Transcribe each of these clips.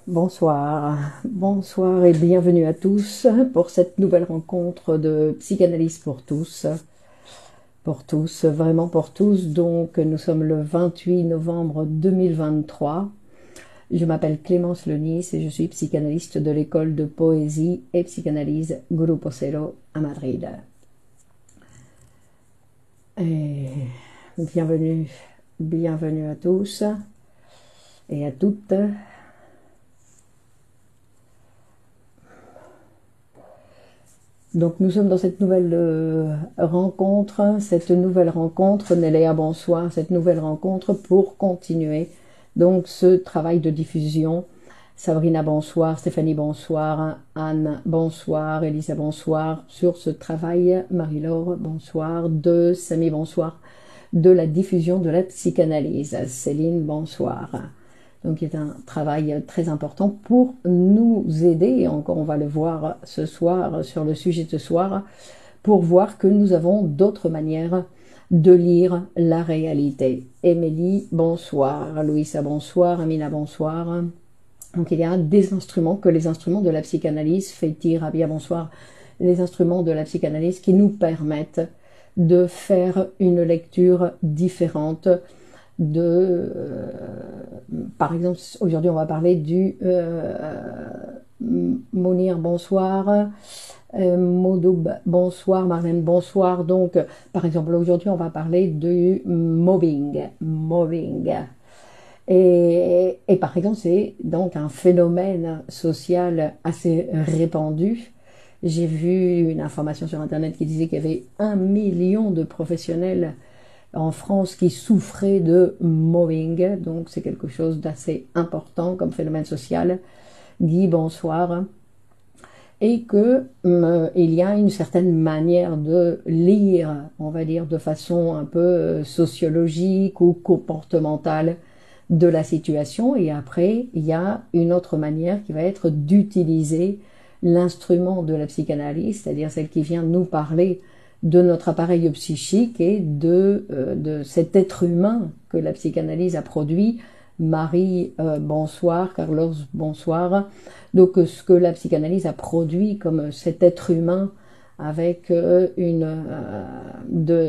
Bonsoir, bonsoir et bienvenue à tous pour cette nouvelle rencontre de psychanalyse pour tous, vraiment pour tous. Donc nous sommes le 28 novembre 2023. Je m'appelle Clémence Lenis et je suis psychanalyste de l'école de poésie et psychanalyse Grupo Cero à Madrid. Et bienvenue à tous et à toutes. Donc nous sommes dans cette nouvelle rencontre, Néléa, bonsoir, cette nouvelle rencontre pour continuer donc ce travail de diffusion. Sabrina, bonsoir, Stéphanie, bonsoir, Anne, bonsoir, Elisa, bonsoir, sur ce travail, Marie-Laure, bonsoir, de Samy, bonsoir, de la diffusion de la psychanalyse. Céline, bonsoir. Donc il y a un travail très important pour nous aider, et encore on va le voir ce soir, sur le sujet de ce soir, pour voir que nous avons d'autres manières de lire la réalité. Émilie, bonsoir. Louisa, bonsoir. Amina, bonsoir. Donc il y a des instruments, que les instruments de la psychanalyse, Feiti, Rabia, bonsoir, les instruments de la psychanalyse qui nous permettent de faire une lecture différente par exemple, aujourd'hui on va parler du Mounir, bonsoir, Modoub, bonsoir, Marlène, bonsoir. Donc par exemple aujourd'hui on va parler du mobbing. Et par exemple c'est donc un phénomène social assez répandu. J'ai vu une information sur internet qui disait qu'il y avait 1 million de professionnels en France qui souffraient de mobbing, donc c'est quelque chose d'assez important comme phénomène social. Guy, bonsoir. Et que il y a une certaine manière de lire, on va dire de façon un peu sociologique ou comportementale de la situation, et après il y a une autre manière qui va être d'utiliser l'instrument de la psychanalyse, c'est-à-dire celle qui vient nous parler de notre appareil psychique et de cet être humain que la psychanalyse a produit. Marie, bonsoir. Carlos, bonsoir. Donc ce que la psychanalyse a produit comme cet être humain avec de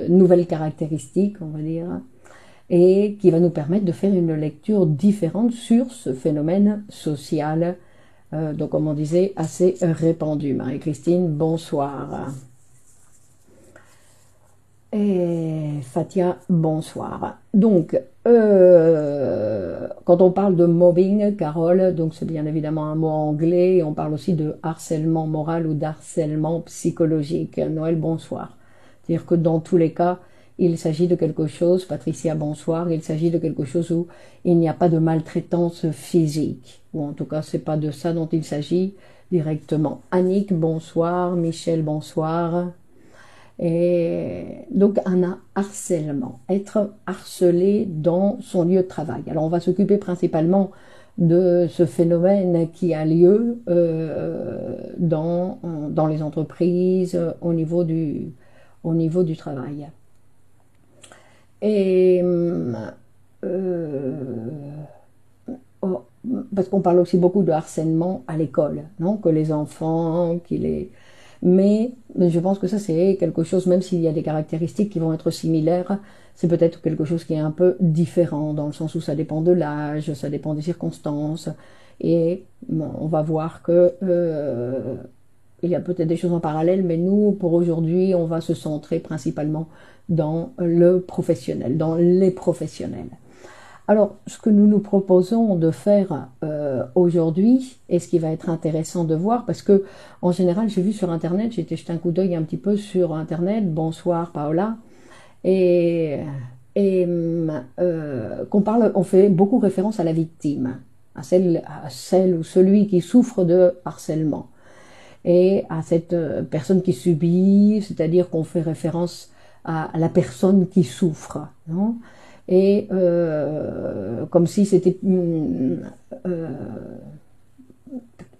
nouvelles caractéristiques, on va dire, et qui va nous permettre de faire une lecture différente sur ce phénomène social, donc comme on disait, assez répandu. Marie-Christine, bonsoir. Et Fatia, bonsoir. Donc, quand on parle de mobbing, Carole, donc c'est bien évidemment un mot anglais, et on parle aussi de harcèlement moral ou d'harcèlement psychologique. Noël, bonsoir. C'est-à-dire que dans tous les cas, il s'agit de quelque chose, Patricia, bonsoir, il s'agit de quelque chose où il n'y a pas de maltraitance physique, ou en tout cas, c'est pas de ça dont il s'agit directement. Annick, bonsoir. Michel, bonsoir. Et donc un harcèlement, être harcelé dans son lieu de travail. Alors on va s'occuper principalement de ce phénomène qui a lieu dans les entreprises au niveau du travail. Et parce qu'on parle aussi beaucoup de harcèlement à l'école, non, que les enfants, mais je pense que ça c'est quelque chose, même s'il y a des caractéristiques qui vont être similaires, c'est peut-être quelque chose qui est un peu différent, dans le sens où ça dépend de l'âge, ça dépend des circonstances, et bon, on va voir que il y a peut-être des choses en parallèle, mais nous, pour aujourd'hui, on va se centrer principalement dans le professionnel, dans les professionnels. Alors, ce que nous nous proposons de faire aujourd'hui, et ce qui va être intéressant de voir, parce que en général, j'ai vu sur Internet, j'ai jeté un coup d'œil un petit peu sur Internet, bonsoir Paola, et on fait beaucoup référence à la victime, à celle ou celui qui souffre de harcèlement, et à cette personne qui subit, c'est-à-dire qu'on fait référence à la personne qui souffre, non ? Et comme si c'était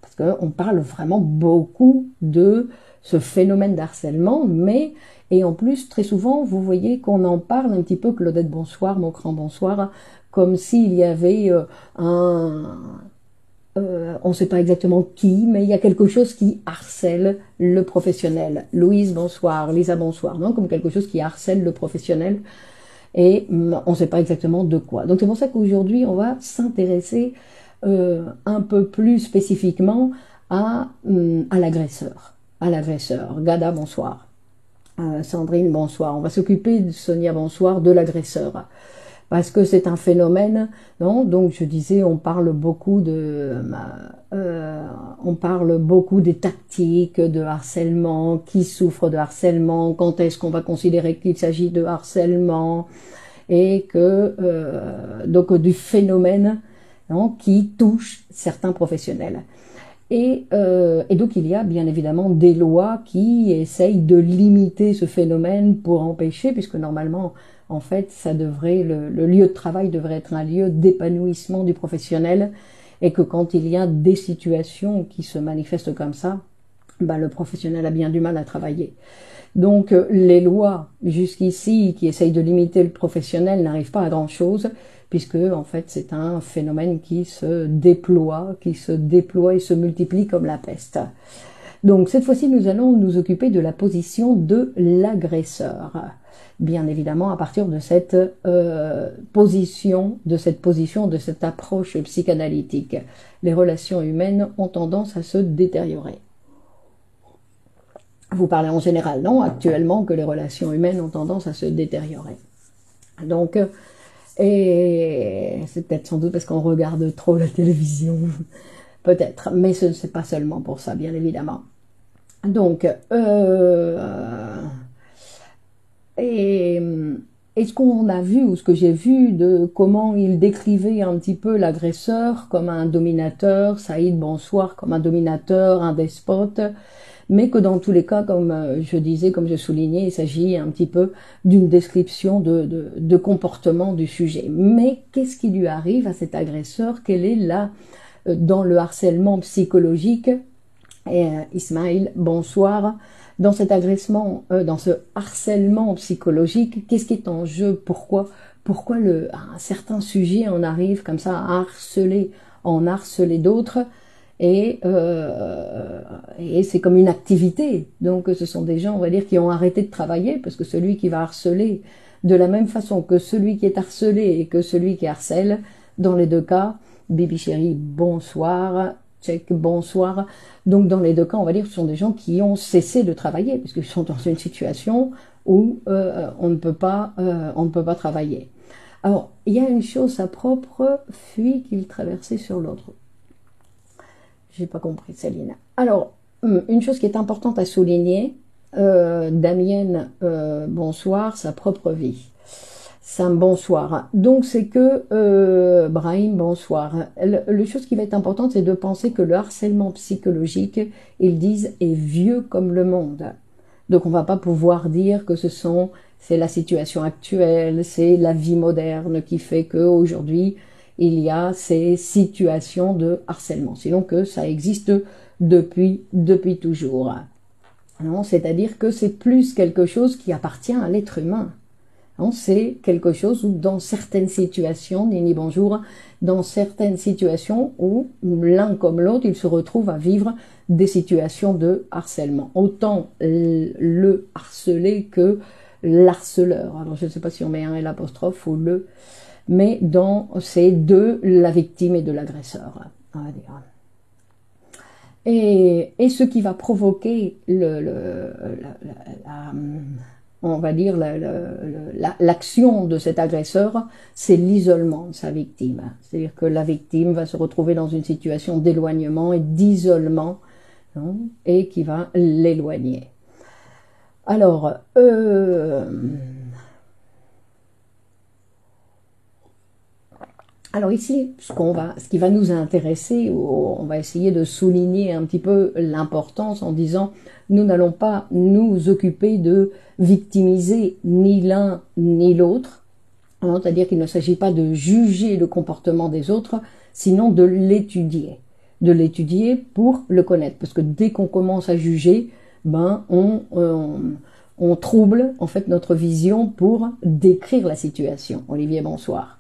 parce qu'on parle vraiment beaucoup de ce phénomène d'harcèlement, et en plus très souvent vous voyez qu'on en parle un petit peu, Claudette bonsoir, Maucran bonsoir, comme s'il y avait on ne sait pas exactement qui, mais il y a quelque chose qui harcèle le professionnel. Louise, bonsoir. Lisa, bonsoir. Non, comme quelque chose qui harcèle le professionnel et on ne sait pas exactement de quoi. Donc c'est pour ça qu'aujourd'hui, on va s'intéresser un peu plus spécifiquement à l'agresseur. À l'agresseur. Gada, bonsoir. Sandrine, bonsoir. On va s'occuper, Sonia, bonsoir, de l'agresseur. Parce que c'est un phénomène, non? Donc je disais, on parle beaucoup des tactiques de harcèlement, qui souffre de harcèlement, quand est-ce qu'on va considérer qu'il s'agit de harcèlement, et que donc du phénomène, non, qui touche certains professionnels. Et donc il y a bien évidemment des lois qui essayent de limiter ce phénomène pour empêcher, puisque normalement, en fait, le lieu de travail devrait être un lieu d'épanouissement du professionnel, et que quand il y a des situations qui se manifestent comme ça, le professionnel a bien du mal à travailler. Donc les lois jusqu'ici qui essayent de limiter le professionnel n'arrivent pas à grand chose, puisque en fait c'est un phénomène qui se déploie et se multiplie comme la peste. Donc cette fois-ci nous allons nous occuper de la position de l'agresseur, bien évidemment à partir de cette position, de cette approche psychanalytique. Les relations humaines ont tendance à se détériorer. Vous parlez en général, non, actuellement, que les relations humaines ont tendance à se détériorer. Donc, et c'est peut-être sans doute parce qu'on regarde trop la télévision, peut-être, mais ce n'est pas seulement pour ça, bien évidemment. Donc, et ce qu'on a vu, ou ce que j'ai vu de comment il décrivait un petit peu l'agresseur comme un dominateur, Saïd, bonsoir, comme un dominateur, un despote, mais que dans tous les cas, comme je disais, comme je soulignais, il s'agit un petit peu d'une description de comportement du sujet. Mais qu'est-ce qui lui arrive à cet agresseur? Quelle est là, dans le harcèlement psychologique, Ismaël, bonsoir, dans cet agressement, dans ce harcèlement psychologique, qu'est-ce qui est en jeu? Pourquoi un certain sujet en arrive comme ça à harceler d'autres? Et c'est comme une activité. Donc ce sont des gens, on va dire, qui ont arrêté de travailler, parce que celui qui va harceler, de la même façon que celui qui est harcelé et que celui qui harcèle, dans les deux cas, Bibi chérie, bonsoir, check, bonsoir. Donc dans les deux cas, on va dire, ce sont des gens qui ont cessé de travailler, parce qu'ils sont dans une situation où on ne peut pas travailler. Alors, il y a une chose, sa propre fuit qu'il traversait sur l'autre. J'ai pas compris, Céline. Alors, une chose qui est importante à souligner, Damienne, bonsoir, sa propre vie. Sam, bonsoir. Donc, c'est que, Brahim, bonsoir. La chose qui va être importante, c'est de penser que le harcèlement psychologique, ils disent, est vieux comme le monde. Donc, on va pas pouvoir dire que c'est la situation actuelle, c'est la vie moderne qui fait qu'aujourd'hui, il y a ces situations de harcèlement, sinon que ça existe depuis toujours. C'est-à-dire que c'est plus quelque chose qui appartient à l'être humain. C'est quelque chose où dans certaines situations, Nini bonjour, dans certaines situations où l'un comme l'autre, ils se retrouvent à vivre des situations de harcèlement. Autant le harcelé que l'harceleur. Alors je ne sais pas si on met un L apostrophe ou le... mais c'est de la victime et de l'agresseur, on va dire. Et ce qui va provoquer on va dire l'action de cet agresseur, c'est l'isolement de sa victime. C'est-à-dire que la victime va se retrouver dans une situation d'éloignement et d'isolement, et qui va l'éloigner. Alors, alors ici, ce qui va nous intéresser, on va essayer de souligner un petit peu l'importance en disant, nous n'allons pas nous occuper de victimiser ni l'un ni l'autre, c'est-à-dire qu'il ne s'agit pas de juger le comportement des autres, sinon de l'étudier pour le connaître, parce que dès qu'on commence à juger, on trouble en fait notre vision pour décrire la situation. Olivier, bonsoir.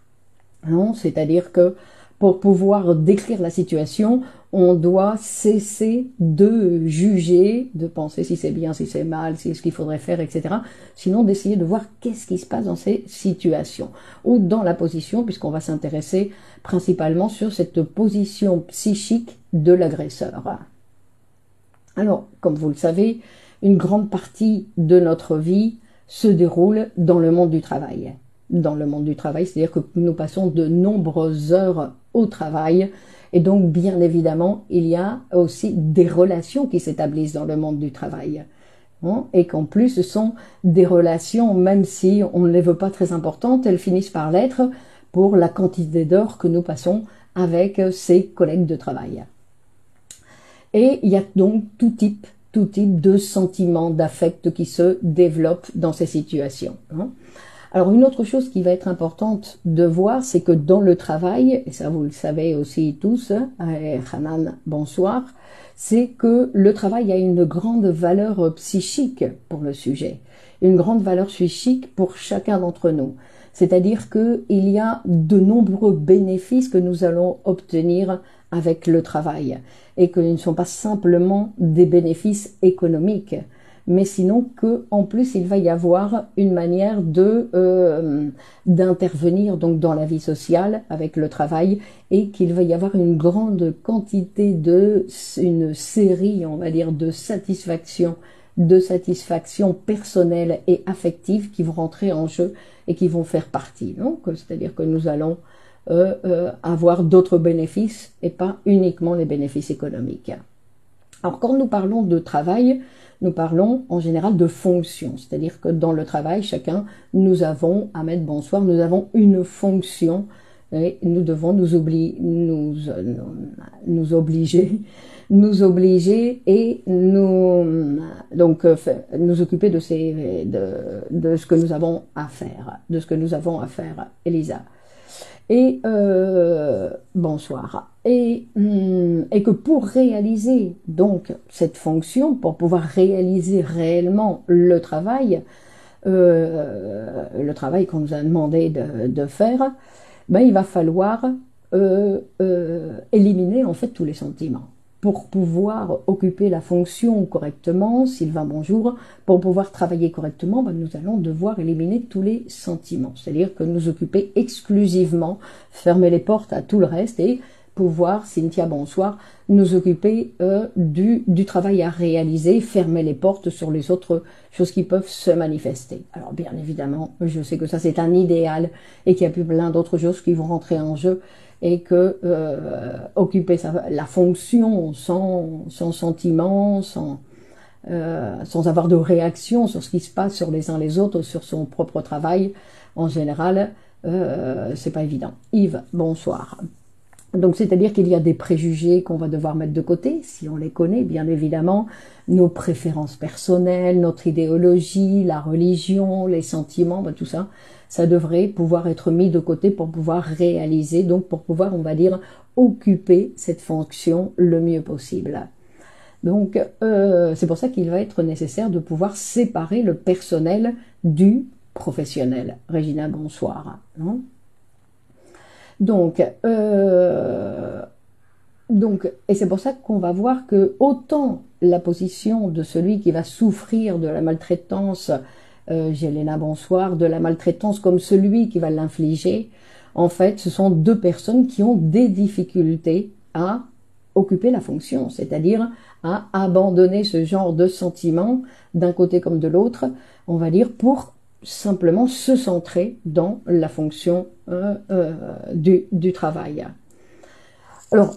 Non, c'est-à-dire que pour pouvoir décrire la situation, on doit cesser de juger, de penser si c'est bien, si c'est mal, si ce qu'il faudrait faire, etc. Sinon, d'essayer de voir qu'est-ce qui se passe dans ces situations ou dans la position, puisqu'on va s'intéresser principalement sur cette position psychique de l'agresseur. Alors, comme vous le savez, une grande partie de notre vie se déroule dans le monde du travail. Dans le monde du travail, c'est-à-dire que nous passons de nombreuses heures au travail, et donc bien évidemment, il y a aussi des relations qui s'établissent dans le monde du travail. Et qu'en plus, ce sont des relations, même si on ne les veut pas très importantes, elles finissent par l'être pour la quantité d'heures que nous passons avec ses collègues de travail. Et il y a donc tout type de sentiments, d'affects qui se développent dans ces situations. Alors une autre chose qui va être importante de voir, c'est que dans le travail, et ça vous le savez aussi tous, Hanan, bonsoir, c'est que le travail a une grande valeur psychique pour le sujet, une grande valeur psychique pour chacun d'entre nous. C'est-à-dire qu'il y a de nombreux bénéfices que nous allons obtenir avec le travail et que ne sont pas simplement des bénéfices économiques, mais sinon qu'en plus il va y avoir une manière d'intervenir donc dans la vie sociale avec le travail et qu'il va y avoir une grande quantité une série, on va dire, de satisfaction personnelle et affective qui vont rentrer en jeu et qui vont faire partie. Donc, c'est-à-dire que nous allons avoir d'autres bénéfices et pas uniquement les bénéfices économiques. Alors, quand nous parlons de travail, nous parlons en général de fonction, c'est-à-dire que dans le travail, chacun, nous avons, Ahmed, bonsoir, nous avons une fonction et nous devons nous obliger et nous occuper de ce que nous avons à faire, Elisa. Et bonsoir. Et que pour réaliser donc cette fonction, pour pouvoir réaliser réellement le travail qu'on nous a demandé de faire, ben il va falloir éliminer en fait tous les sentiments. Pour pouvoir occuper la fonction correctement, Sylvain bonjour, pour pouvoir travailler correctement, ben nous allons devoir éliminer tous les sentiments. C'est-à-dire que nous occuper exclusivement, fermer les portes à tout le reste et pouvoir, Cynthia bonsoir, nous occuper du travail à réaliser, fermer les portes sur les autres choses qui peuvent se manifester. Alors bien évidemment, je sais que ça c'est un idéal et qu'il y a plein d'autres choses qui vont rentrer en jeu et que occuper la fonction sans sentiment, sans avoir de réaction sur ce qui se passe sur les uns les autres, sur son propre travail, en général, c'est pas évident. Yves, bonsoir. Donc c'est-à-dire qu'il y a des préjugés qu'on va devoir mettre de côté, si on les connaît, bien évidemment, nos préférences personnelles, notre idéologie, la religion, les sentiments, ben, tout ça, ça devrait pouvoir être mis de côté pour pouvoir réaliser, donc pour pouvoir, on va dire, occuper cette fonction le mieux possible. Donc c'est pour ça qu'il va être nécessaire de pouvoir séparer le personnel du professionnel. Régina, bonsoir. Non ? Donc, et c'est pour ça qu'on va voir que autant la position de celui qui va souffrir de la maltraitance, Jelena, bonsoir, de la maltraitance comme celui qui va l'infliger, en fait, ce sont deux personnes qui ont des difficultés à occuper la fonction, c'est-à-dire à abandonner ce genre de sentiments d'un côté comme de l'autre, on va dire, pour simplement se centrer dans la fonction du travail. Alors,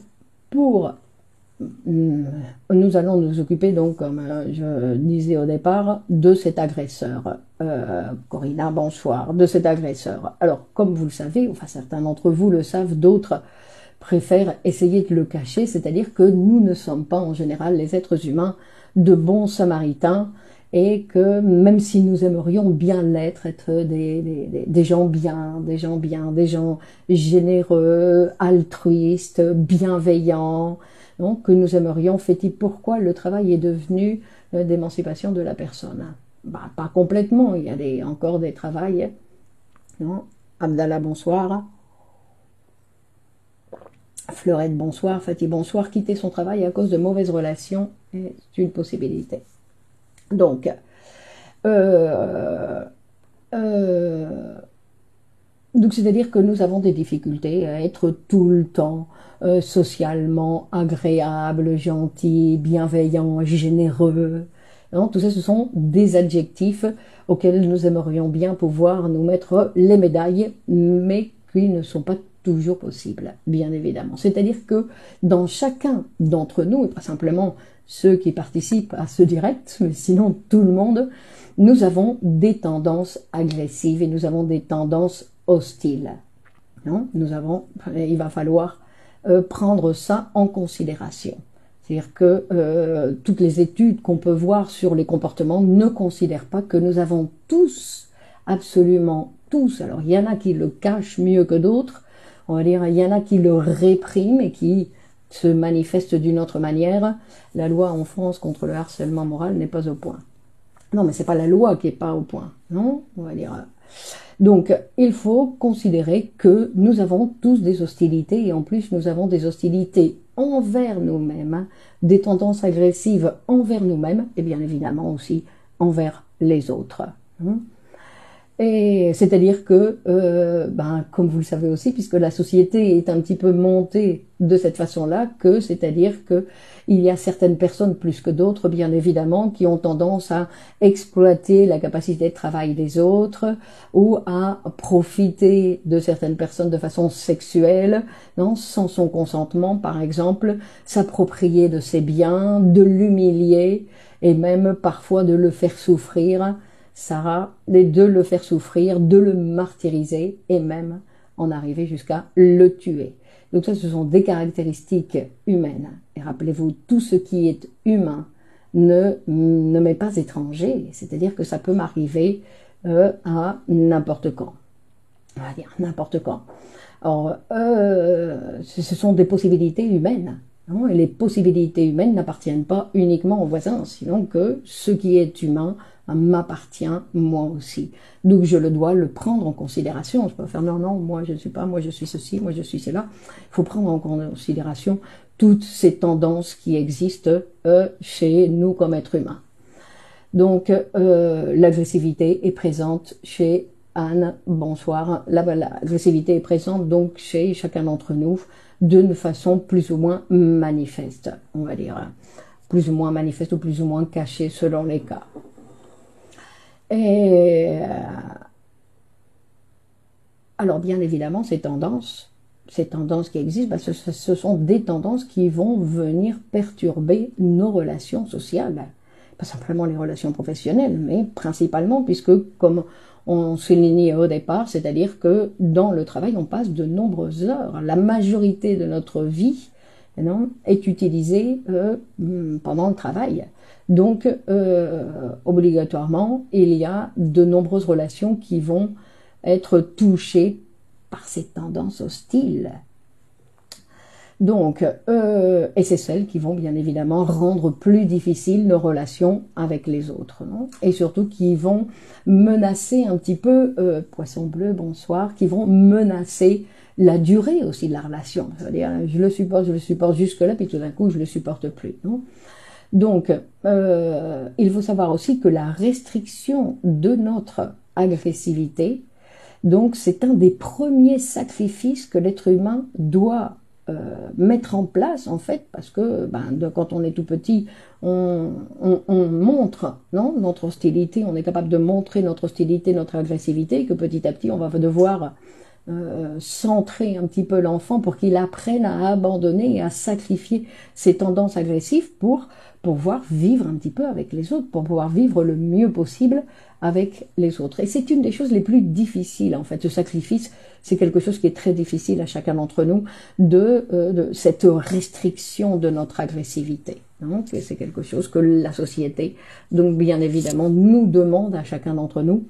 nous allons nous occuper donc, comme je disais au départ, de cet agresseur. Corinna, bonsoir, de cet agresseur. Alors, comme vous le savez, enfin certains d'entre vous le savent, d'autres préfèrent essayer de le cacher, c'est-à-dire que nous ne sommes pas en général les êtres humains de bons samaritains, et que même si nous aimerions bien l'être, être des gens bien, des gens généreux, altruistes, bienveillants, donc que nous aimerions fêter. Pourquoi le travail est devenu d'émancipation de la personne? Bah, pas complètement, il y a encore des travails. Non. Abdallah, bonsoir. Fleurette, bonsoir. Fatih, bonsoir. Quitter son travail à cause de mauvaises relations est une possibilité. Donc, euh, euh, donc c'est-à-dire que nous avons des difficultés à être tout le temps socialement agréable, gentil, bienveillant, généreux. Non, tout ça, ce sont des adjectifs auxquels nous aimerions bien pouvoir nous mettre les médailles, mais qui ne sont pas toujours possibles, bien évidemment. C'est-à-dire que dans chacun d'entre nous, et pas simplement ceux qui participent à ce direct, mais sinon tout le monde, nous avons des tendances agressives et nous avons des tendances hostiles. Non, il va falloir prendre ça en considération. C'est-à-dire que toutes les études qu'on peut voir sur les comportements ne considèrent pas que nous avons tous, absolument tous, alors il y en a qui le cachent mieux que d'autres, on va dire il y en a qui le répriment et qui se manifestent d'une autre manière. La loi en France contre le harcèlement moral n'est pas au point. Non, mais c'est pas la loi qui est pas au point, non, on va dire. Donc, il faut considérer que nous avons tous des hostilités et en plus nous avons des hostilités envers nous-mêmes, hein, des tendances agressives envers nous-mêmes et bien évidemment aussi envers les autres. Hein. Et c'est-à-dire que, comme vous le savez aussi, puisque la société est un petit peu montée de cette façon-là, que c'est-à-dire que il y a certaines personnes plus que d'autres, bien évidemment, qui ont tendance à exploiter la capacité de travail des autres ou à profiter de certaines personnes de façon sexuelle, non, sans son consentement, par exemple, s'approprier de ses biens, de l'humilier et même parfois de le faire souffrir. Sarah, de le faire souffrir, de le martyriser et même en arriver jusqu'à le tuer. Donc ça, ce sont des caractéristiques humaines. Et rappelez-vous, tout ce qui est humain ne m'est pas étranger. C'est-à-dire que ça peut m'arriver à n'importe quand. On va dire n'importe quand. Alors, ce sont des possibilités humaines. Non, et les possibilités humaines n'appartiennent pas uniquement aux voisins, sinon que ce qui est humain m'appartient moi aussi. Donc je le dois le prendre en considération. Je peux pas faire non, moi je ne suis pas, moi je suis ceci, moi je suis cela. Il faut prendre en considération toutes ces tendances qui existent chez nous comme êtres humains. Donc l'agressivité est présente chez Anne, bonsoir. L'agressivité est présente donc chez chacun d'entre nous d'une façon plus ou moins manifeste, on va dire. Plus ou moins manifeste ou plus ou moins cachée selon les cas. Et alors bien évidemment, ces tendances qui existent, ce sont des tendances qui vont venir perturber nos relations sociales. Pas simplement les relations professionnelles, mais principalement, puisque comme on soulignait au départ, c'est-à-dire que dans le travail, on passe de nombreuses heures. La majorité de notre vie est utilisée pendant le travail. Donc, obligatoirement, il y a de nombreuses relations qui vont être touchées par ces tendances hostiles. Donc, et c'est celles qui vont bien évidemment rendre plus difficiles nos relations avec les autres, non? Et surtout qui vont menacer un petit peu, poisson bleu, bonsoir, qui vont menacer la durée aussi de la relation. C'est-à-dire, je le supporte jusque-là, puis tout d'un coup, je le supporte plus, non? Donc, il faut savoir aussi que la restriction de notre agressivité, donc c'est un des premiers sacrifices que l'être humain doit mettre en place en fait, parce que quand on est tout petit, on montre notre hostilité, on est capable de montrer notre hostilité, notre agressivité, que petit à petit on va devoir centrer un petit peu l'enfant pour qu'il apprenne à abandonner et à sacrifier ses tendances agressives pour pouvoir vivre un petit peu avec les autres, pour pouvoir vivre le mieux possible avec les autres. Et c'est une des choses les plus difficiles, en fait. Ce sacrifice, c'est quelque chose qui est très difficile à chacun d'entre nous, de cette restriction de notre agressivité. Donc, c'est quelque chose que la société, donc bien évidemment, nous demande à chacun d'entre nous,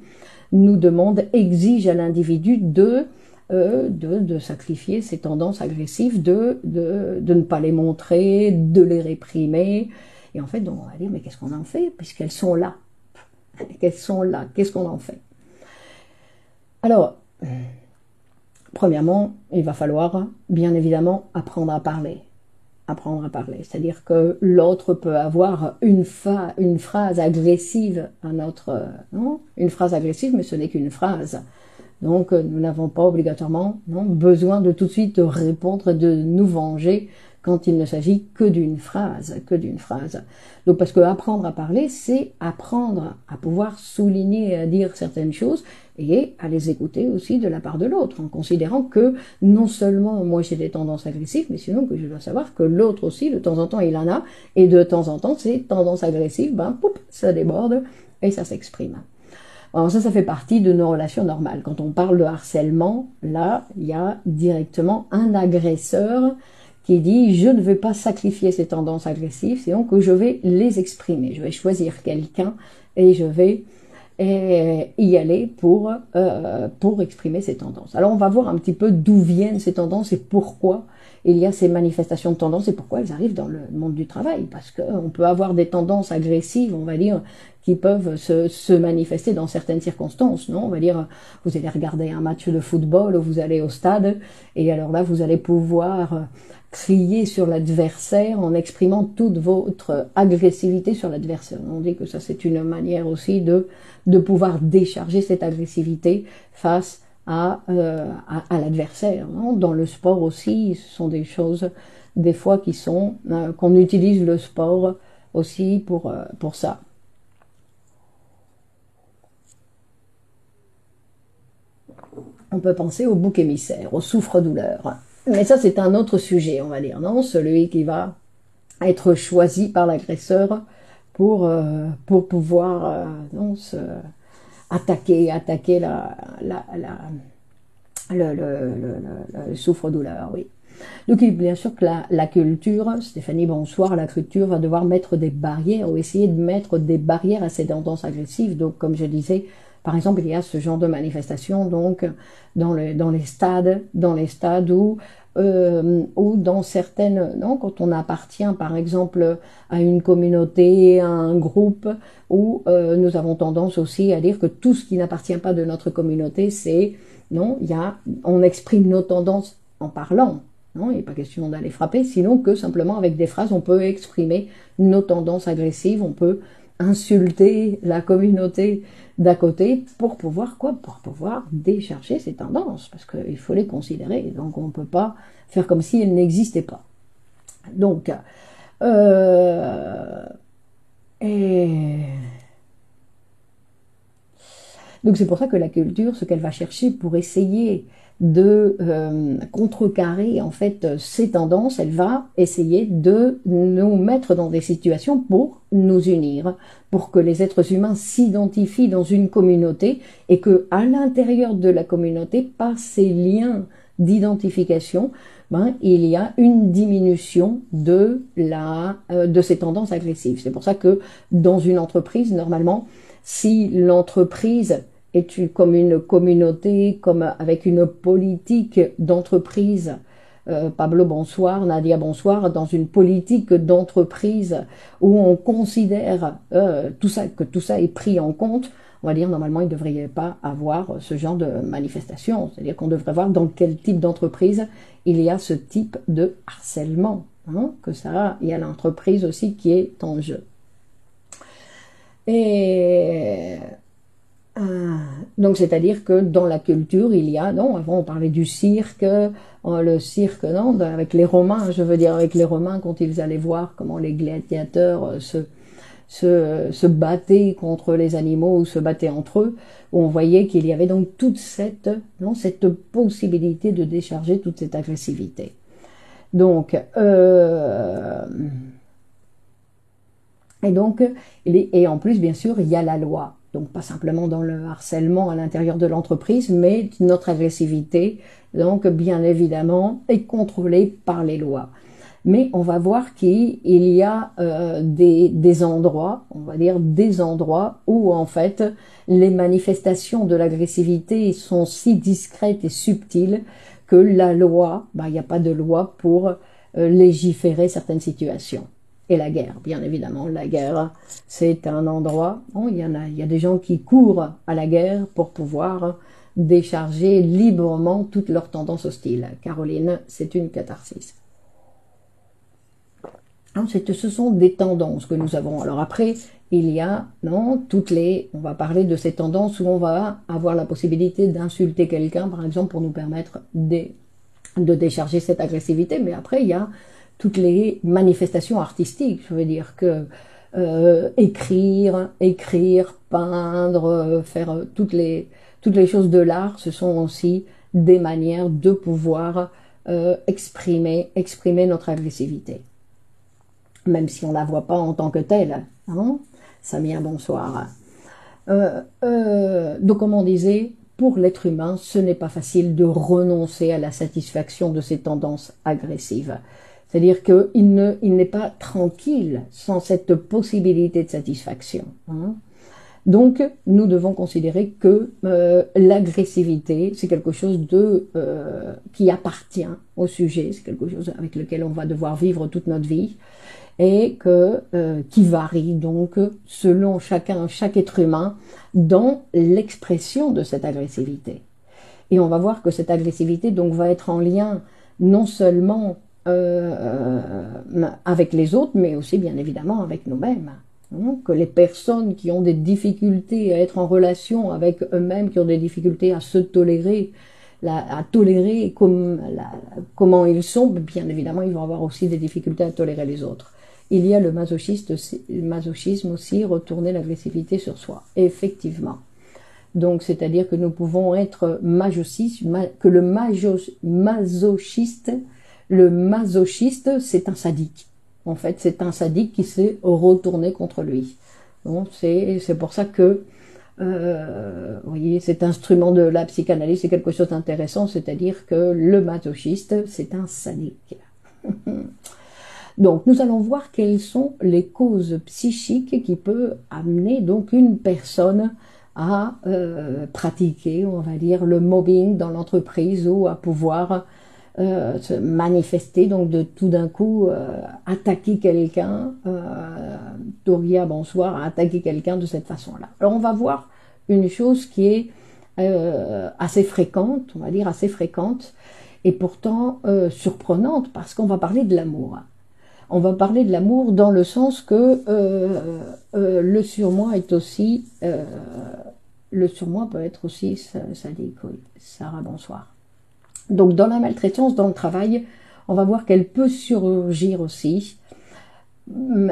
exige à l'individu de sacrifier ses tendances agressives, de ne pas les montrer, de les réprimer. Et en fait, on va dire, mais qu'est-ce qu'on en fait, puisqu'elles sont là? Qu'elles sont là, qu'est-ce qu'on en fait? Alors, Premièrement, il va falloir bien évidemment apprendre à parler. Apprendre à parler, c'est-à-dire que l'autre peut avoir une phrase agressive à notre... non, une phrase agressive, mais ce n'est qu'une phrase. Donc nous n'avons pas obligatoirement besoin de tout de suite répondre, de nous venger quand il ne s'agit que d'une phrase, Donc parce que apprendre à parler, c'est apprendre à pouvoir souligner et à dire certaines choses et à les écouter aussi de la part de l'autre, en considérant que non seulement moi j'ai des tendances agressives, mais sinon que je dois savoir que l'autre aussi, de temps en temps, il en a, et de temps en temps, ces tendances agressives, poup, ça déborde et ça s'exprime. Alors ça fait partie de nos relations normales. Quand on parle de harcèlement, là, il y a directement un agresseur qui dit « je ne veux pas sacrifier ces tendances agressives, c'est donc que je vais les exprimer. Je vais choisir quelqu'un et je vais y aller pour exprimer ces tendances. » Alors on va voir un petit peu d'où viennent ces tendances et pourquoi il y a ces manifestations de tendances et pourquoi elles arrivent dans le monde du travail. Parce qu'on peut avoir des tendances agressives, on va dire, qui peuvent se manifester dans certaines circonstances, non? On va dire, vous allez regarder un match de football, ou vous allez au stade, et alors là, vous allez pouvoir crier sur l'adversaire en exprimant toute votre agressivité sur l'adversaire. On dit que ça, c'est une manière aussi de pouvoir décharger cette agressivité face à l'adversaire. Dans le sport aussi, ce sont des choses, des fois, qui sont qu'on utilise le sport aussi pour ça. On peut penser au bouc émissaire, au souffre-douleur. Mais ça, c'est un autre sujet, on va dire, non? Celui qui va être choisi par l'agresseur pour pouvoir attaquer le souffre-douleur, oui. Donc, bien sûr que la culture, Stéphanie Bonsoir, la culture va devoir mettre des barrières ou essayer de mettre des barrières à ces tendances agressives. Donc, comme je disais, par exemple, il y a ce genre de manifestation donc dans les stades où dans certaines, non, quand on appartient par exemple à une communauté, à un groupe, où nous avons tendance aussi à dire que tout ce qui n'appartient pas de notre communauté, c'est non, on exprime nos tendances en parlant. Non, il n'est pas question d'aller frapper, sinon que simplement avec des phrases, on peut exprimer nos tendances agressives, on peut insulter la communauté d'à côté pour pouvoir décharger ces tendances, parce qu'il faut les considérer, donc on ne peut pas faire comme si elles n'existaient pas. Donc, donc c'est pour ça que la culture, ce qu'elle va chercher pour essayer de contrecarrer en fait ces tendances, elle va essayer de nous mettre dans des situations pour nous unir, pour que les êtres humains s'identifient dans une communauté et que à l'intérieur de la communauté, par ces liens d'identification, il y a une diminution de ces tendances agressives. C'est pour ça que dans une entreprise, normalement, si l'entreprise est comme une communauté, comme avec une politique d'entreprise, Pablo bonsoir, Nadia bonsoir, dans une politique d'entreprise où on considère que tout ça est pris en compte, on va dire normalement il ne devrait pas avoir ce genre de manifestation. C'est-à-dire qu'on devrait voir dans quel type d'entreprise il y a ce type de harcèlement. Que ça, il y a l'entreprise aussi qui est en jeu. Et donc c'est-à-dire que dans la culture il y a, non, avant on parlait du cirque, le cirque, non, avec les Romains, je veux dire avec les Romains quand ils allaient voir comment les gladiateurs se battaient contre les animaux ou se battaient entre eux, où on voyait qu'il y avait donc toute cette possibilité de décharger toute cette agressivité. Donc et en plus bien sûr il y a la loi. Donc pas simplement dans le harcèlement à l'intérieur de l'entreprise, mais notre agressivité, donc bien évidemment, est contrôlée par les lois. Mais on va voir qu'il y a des endroits, on va dire des endroits où en fait les manifestations de l'agressivité sont si discrètes et subtiles que la loi, il n'y a pas de loi pour légiférer certaines situations. et la guerre. Bien évidemment, la guerre, c'est un endroit, bon, il y a des gens qui courent à la guerre pour pouvoir décharger librement toutes leurs tendances hostiles. Caroline, c'est une catharsis. Ensuite, ce sont des tendances que nous avons. Alors après, il y a, non, on va parler de ces tendances où on va avoir la possibilité d'insulter quelqu'un, par exemple, pour nous permettre de décharger cette agressivité. Mais après, il y a toutes les manifestations artistiques. Je veux dire que écrire, peindre, faire toutes les choses de l'art, ce sont aussi des manières de pouvoir exprimer notre agressivité. Même si on ne la voit pas en tant que telle. Hein? Samia, bonsoir. Donc, comme on disait, pour l'être humain, ce n'est pas facile de renoncer à la satisfaction de ses tendances agressives. C'est-à-dire qu'il n'est pas tranquille sans cette possibilité de satisfaction. Hein? Donc, nous devons considérer que l'agressivité, c'est quelque chose qui appartient au sujet, c'est quelque chose avec lequel on va devoir vivre toute notre vie, et qui varie donc selon chaque être humain dans l'expression de cette agressivité. Et on va voir que cette agressivité donc va être en lien non seulement avec les autres, mais aussi bien évidemment avec nous-mêmes. Que les personnes qui ont des difficultés à être en relation avec eux-mêmes, qui ont des difficultés à se tolérer, à tolérer comment ils sont, bien évidemment, ils vont avoir aussi des difficultés à tolérer les autres. Il y a le masochisme aussi, retourner l'agressivité sur soi. Effectivement. Donc, c'est-à-dire que nous pouvons être masochiste, que le masochiste, c'est un sadique. En fait, c'est un sadique qui s'est retourné contre lui. Donc, c'est pour ça que, vous voyez, cet instrument de la psychanalyse, c'est quelque chose d'intéressant, c'est-à-dire que le masochiste, c'est un sadique. Donc, nous allons voir quelles sont les causes psychiques qui peuvent amener donc une personne à pratiquer, on va dire, le mobbing dans l'entreprise ou à pouvoir se manifester, donc de tout d'un coup attaquer quelqu'un, Doria, bonsoir, attaquer quelqu'un de cette façon-là. Alors, on va voir une chose qui est assez fréquente, on va dire assez fréquente, et pourtant surprenante, parce qu'on va parler de l'amour. On va parler de l'amour dans le sens que le surmoi est aussi... le surmoi peut être aussi sadique, oui. Sarah, bonsoir. Donc dans la maltraitance, dans le travail, on va voir qu'elle peut surgir aussi.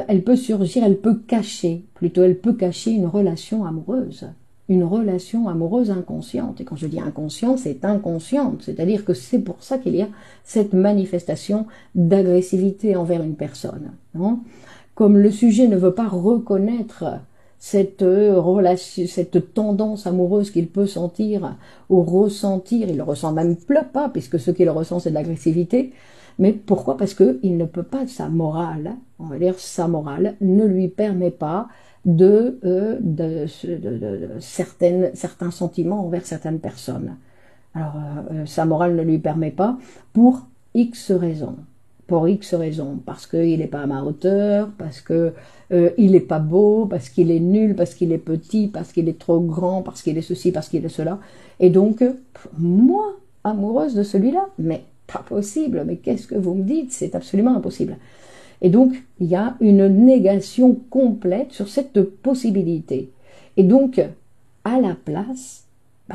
Elle peut surgir, elle peut cacher une relation amoureuse. Une relation amoureuse inconsciente. Et quand je dis inconsciente, c'est inconsciente. C'est-à-dire que c'est pour ça qu'il y a cette manifestation d'agressivité envers une personne. Non? Comme le sujet ne veut pas reconnaître cette relation, cette tendance amoureuse qu'il peut sentir ou ressentir, il le ressent même pas, puisque ce qu'il ressent c'est de l'agressivité. Mais pourquoi? Parce qu'il ne peut pas, sa morale, on va dire sa morale, ne lui permet pas certains sentiments envers certaines personnes. Alors, sa morale ne lui permet pas pour X raisons. Pour X raisons. Parce qu'il n'est pas à ma hauteur, parce qu'il n'est pas beau, parce qu'il est nul, parce qu'il est petit, parce qu'il est trop grand, parce qu'il est ceci, parce qu'il est cela. Et donc, moi, amoureuse de celui-là, mais pas possible, mais qu'est-ce que vous me dites? C'est absolument impossible. Et donc, il y a une négation complète sur cette possibilité. Et donc, à la place,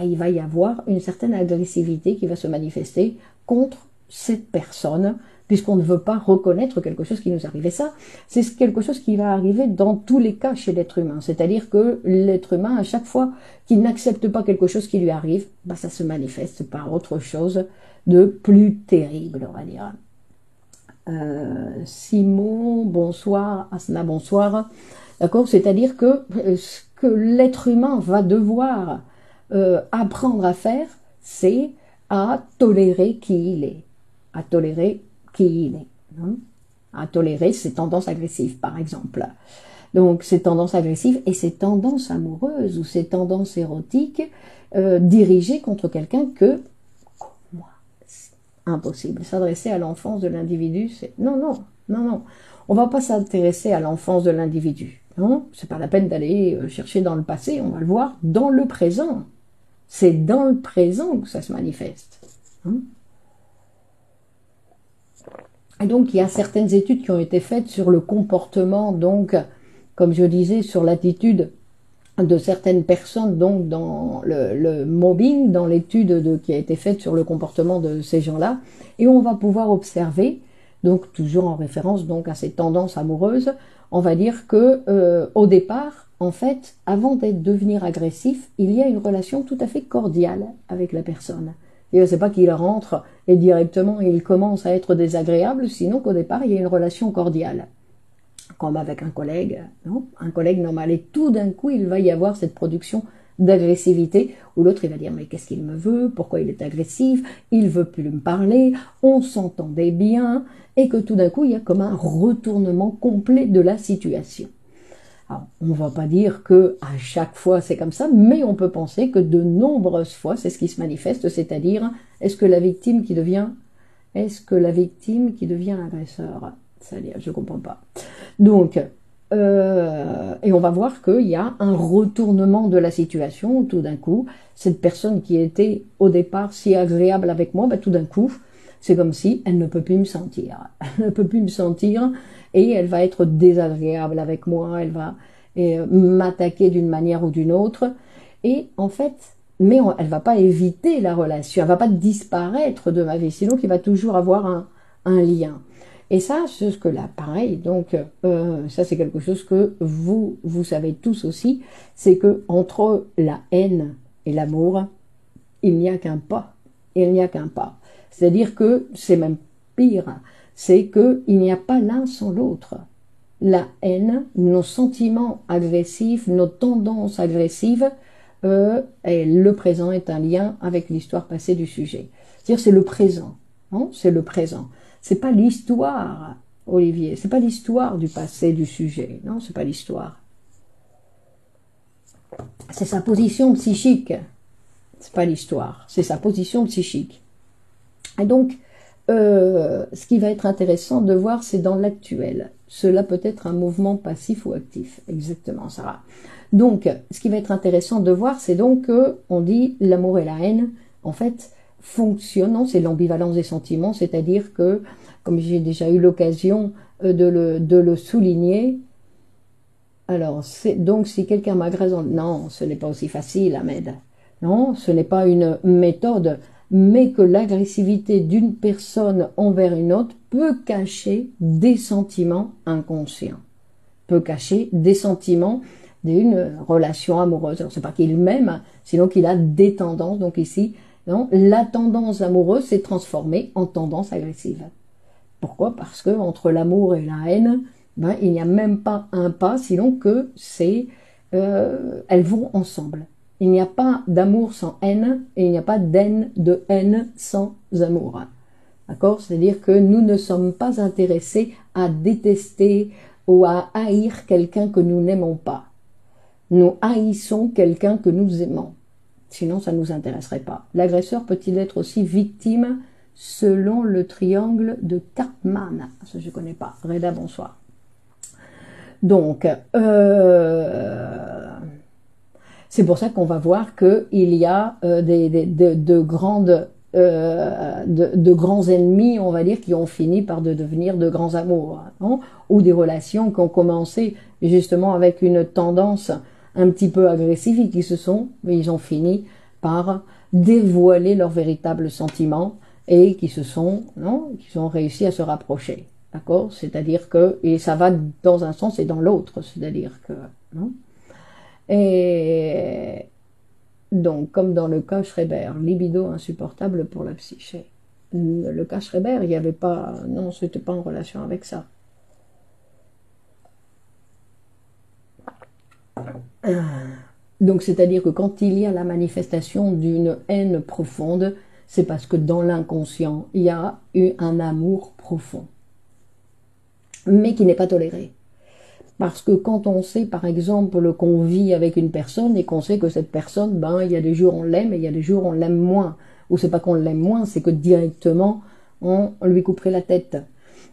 il va y avoir une certaine agressivité qui va se manifester contre cette personne, puisqu'on ne veut pas reconnaître quelque chose qui nous arrive. Et ça, c'est quelque chose qui va arriver dans tous les cas chez l'être humain. C'est-à-dire que l'être humain, à chaque fois qu'il n'accepte pas quelque chose qui lui arrive, ça se manifeste par autre chose de plus terrible, on va dire. Simon, bonsoir, Asna, bonsoir. D'accord, c'est-à-dire que ce que l'être humain va devoir apprendre à faire, c'est à tolérer qui il est. À tolérer qui il est. Hein, à tolérer ses tendances agressives, par exemple. Donc, ces tendances agressives et ces tendances amoureuses ou ces tendances érotiques dirigées contre quelqu'un que impossible. S'adresser à l'enfance de l'individu, c'est non. On va pas s'intéresser à l'enfance de l'individu. Non, c'est pas la peine d'aller chercher dans le passé, on va le voir dans le présent. C'est dans le présent que ça se manifeste. Hein. Et donc, il y a certaines études qui ont été faites sur le comportement, donc, comme je disais, sur l'attitude de certaines personnes, donc, dans le mobbing, dans l'étude qui a été faite sur le comportement de ces gens-là. Et on va pouvoir observer, donc, toujours en référence, donc, à ces tendances amoureuses, on va dire que, au départ, en fait, avant d'être devenir agressif, il y a une relation tout à fait cordiale avec la personne. Et c'est pas qu'il rentre et directement il commence à être désagréable, sinon qu'au départ il y a une relation cordiale. Comme avec un collègue, non, un collègue normal. Et tout d'un coup il va y avoir cette production d'agressivité où l'autre il va dire mais qu'est-ce qu'il me veut, pourquoi il est agressif, il veut plus me parler, on s'entendait bien, et que tout d'un coup il y a comme un retournement complet de la situation. Alors, on ne va pas dire que à chaque fois c'est comme ça, mais on peut penser que de nombreuses fois c'est ce qui se manifeste, c'est-à-dire est-ce que la victime qui devient l'agresseur? C'est-à-dire, je ne comprends pas. Donc, et on va voir qu'il y a un retournement de la situation où tout d'un coup, cette personne qui était au départ si agréable avec moi, tout d'un coup, c'est comme si elle ne peut plus me sentir. Elle ne peut plus me sentir et elle va être désagréable avec moi, elle va m'attaquer d'une manière ou d'une autre. Et en fait, mais elle va pas éviter la relation, elle va pas disparaître de ma vie, sinon il va toujours avoir un lien. Et ça, c'est ce que là, pareil, donc ça c'est quelque chose que vous savez tous aussi, c'est que entre la haine et l'amour, il n'y a qu'un pas. Il n'y a qu'un pas. C'est-à-dire que c'est même pire, c'est qu'il n'y a pas l'un sans l'autre. La haine, nos sentiments agressifs, nos tendances agressives, et le présent est un lien avec l'histoire passée du sujet. C'est-à-dire c'est le présent, hein, c'est le présent. C'est pas l'histoire, Olivier, c'est pas l'histoire du passé du sujet, non, c'est pas l'histoire. C'est sa position psychique, c'est pas l'histoire, c'est sa position psychique. Et donc, ce qui va être intéressant de voir, c'est dans l'actuel. Cela peut être un mouvement passif ou actif, exactement, Sarah. Donc, ce qui va être intéressant de voir, c'est donc qu'on dit l'amour et la haine, en fait, fonctionnent, c'est l'ambivalence des sentiments, c'est-à-dire que, comme j'ai déjà eu l'occasion de le souligner, alors, donc si quelqu'un m'agresse, non, ce n'est pas aussi facile, Ahmed. Non, ce n'est pas une méthode, mais que l'agressivité d'une personne envers une autre peut cacher des sentiments inconscients, peut cacher des sentiments d'une relation amoureuse. Alors, c'est pas qu'il m'aime, sinon qu'il a des tendances. Donc ici, non, la tendance amoureuse s'est transformée en tendance agressive. Pourquoi? Parce que entre l'amour et la haine, il n'y a même pas un pas, sinon que elles vont ensemble. Il n'y a pas d'amour sans haine, et il n'y a pas de haine sans amour. D'accord? C'est-à-dire que nous ne sommes pas intéressés à détester ou à haïr quelqu'un que nous n'aimons pas. Nous haïssons quelqu'un que nous aimons. Sinon, ça ne nous intéresserait pas. L'agresseur peut-il être aussi victime selon le triangle de Karpman? Ça, je ne connais pas. Reda, bonsoir. Donc, c'est pour ça qu'on va voir qu'il y a de grands ennemis, on va dire, qui ont fini par devenir de grands amours, hein, ou des relations qui ont commencé justement avec une tendance un petit peu agressive et ils ont fini par dévoiler leurs véritables sentiments et qui ont réussi à se rapprocher. D'accord? C'est-à-dire que, et ça va dans un sens et dans l'autre, c'est-à-dire que, non? Et donc, comme dans le cas Schreiber, libido insupportable pour la psyché. Le cas Schreiber, il n'y avait pas, non, c'était pas en relation avec ça. Donc, c'est-à-dire que quand il y a la manifestation d'une haine profonde, c'est parce que dans l'inconscient, il y a eu un amour profond, mais qui n'est pas toléré. Parce que quand on sait, par exemple, qu'on vit avec une personne et qu'on sait que cette personne, il y a des jours on l'aime et il y a des jours on l'aime moins. Ou c'est pas qu'on l'aime moins, c'est que directement, on lui couperait la tête.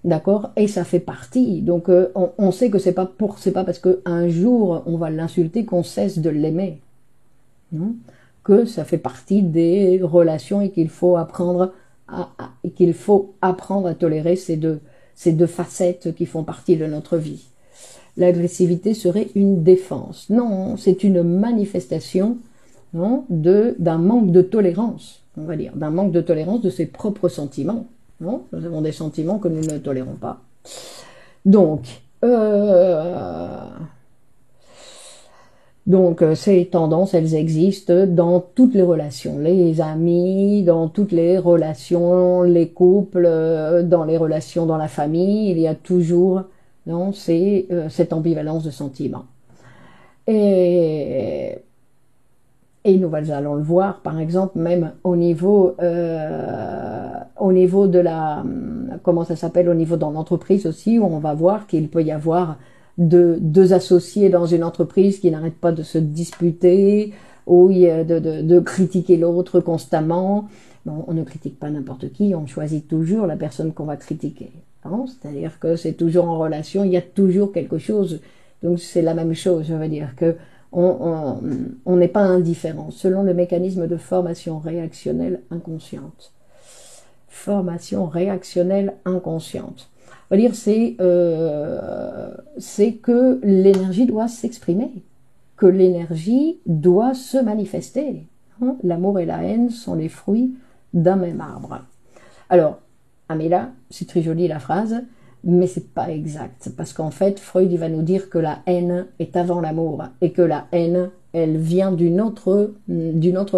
d'accord, et ça fait partie. Donc on sait que c'est pas parce qu'un jour on va l'insulter qu'on cesse de l'aimer, non, que ça fait partie des relations et qu'il faut apprendre à tolérer ces deux facettes qui font partie de notre vie. L'agressivité serait une défense. Non, c'est une manifestation, non, d'un manque de tolérance, on va dire, d'un manque de tolérance de ses propres sentiments. Non, nous avons des sentiments que nous ne tolérons pas. Donc, ces tendances, elles existent dans toutes les relations, les amis, dans toutes les relations, les couples, dans les relations dans la famille, il y a toujours, non, cette ambivalence de sentiments. Et nous allons le voir, par exemple, même au niveau de la, comment ça s'appelle, au niveau dans l'entreprise aussi, où on va voir qu'il peut y avoir deux associés dans une entreprise qui n'arrêtent pas de se disputer, ou de critiquer l'autre constamment. Bon, on ne critique pas n'importe qui, on choisit toujours la personne qu'on va critiquer. C'est-à-dire que c'est toujours en relation, il y a toujours quelque chose. Donc c'est la même chose, je veux dire que on n'est pas indifférent, selon le mécanisme de formation réactionnelle inconsciente. Formation réactionnelle inconsciente. On va dire c'est que l'énergie doit s'exprimer, que l'énergie doit se manifester. L'amour et la haine sont les fruits d'un même arbre. Alors, Améla, c'est très joli la phrase, mais c'est pas exact, parce qu'en fait, Freud il va nous dire que la haine est avant l'amour, et que la haine, elle vient d'une autre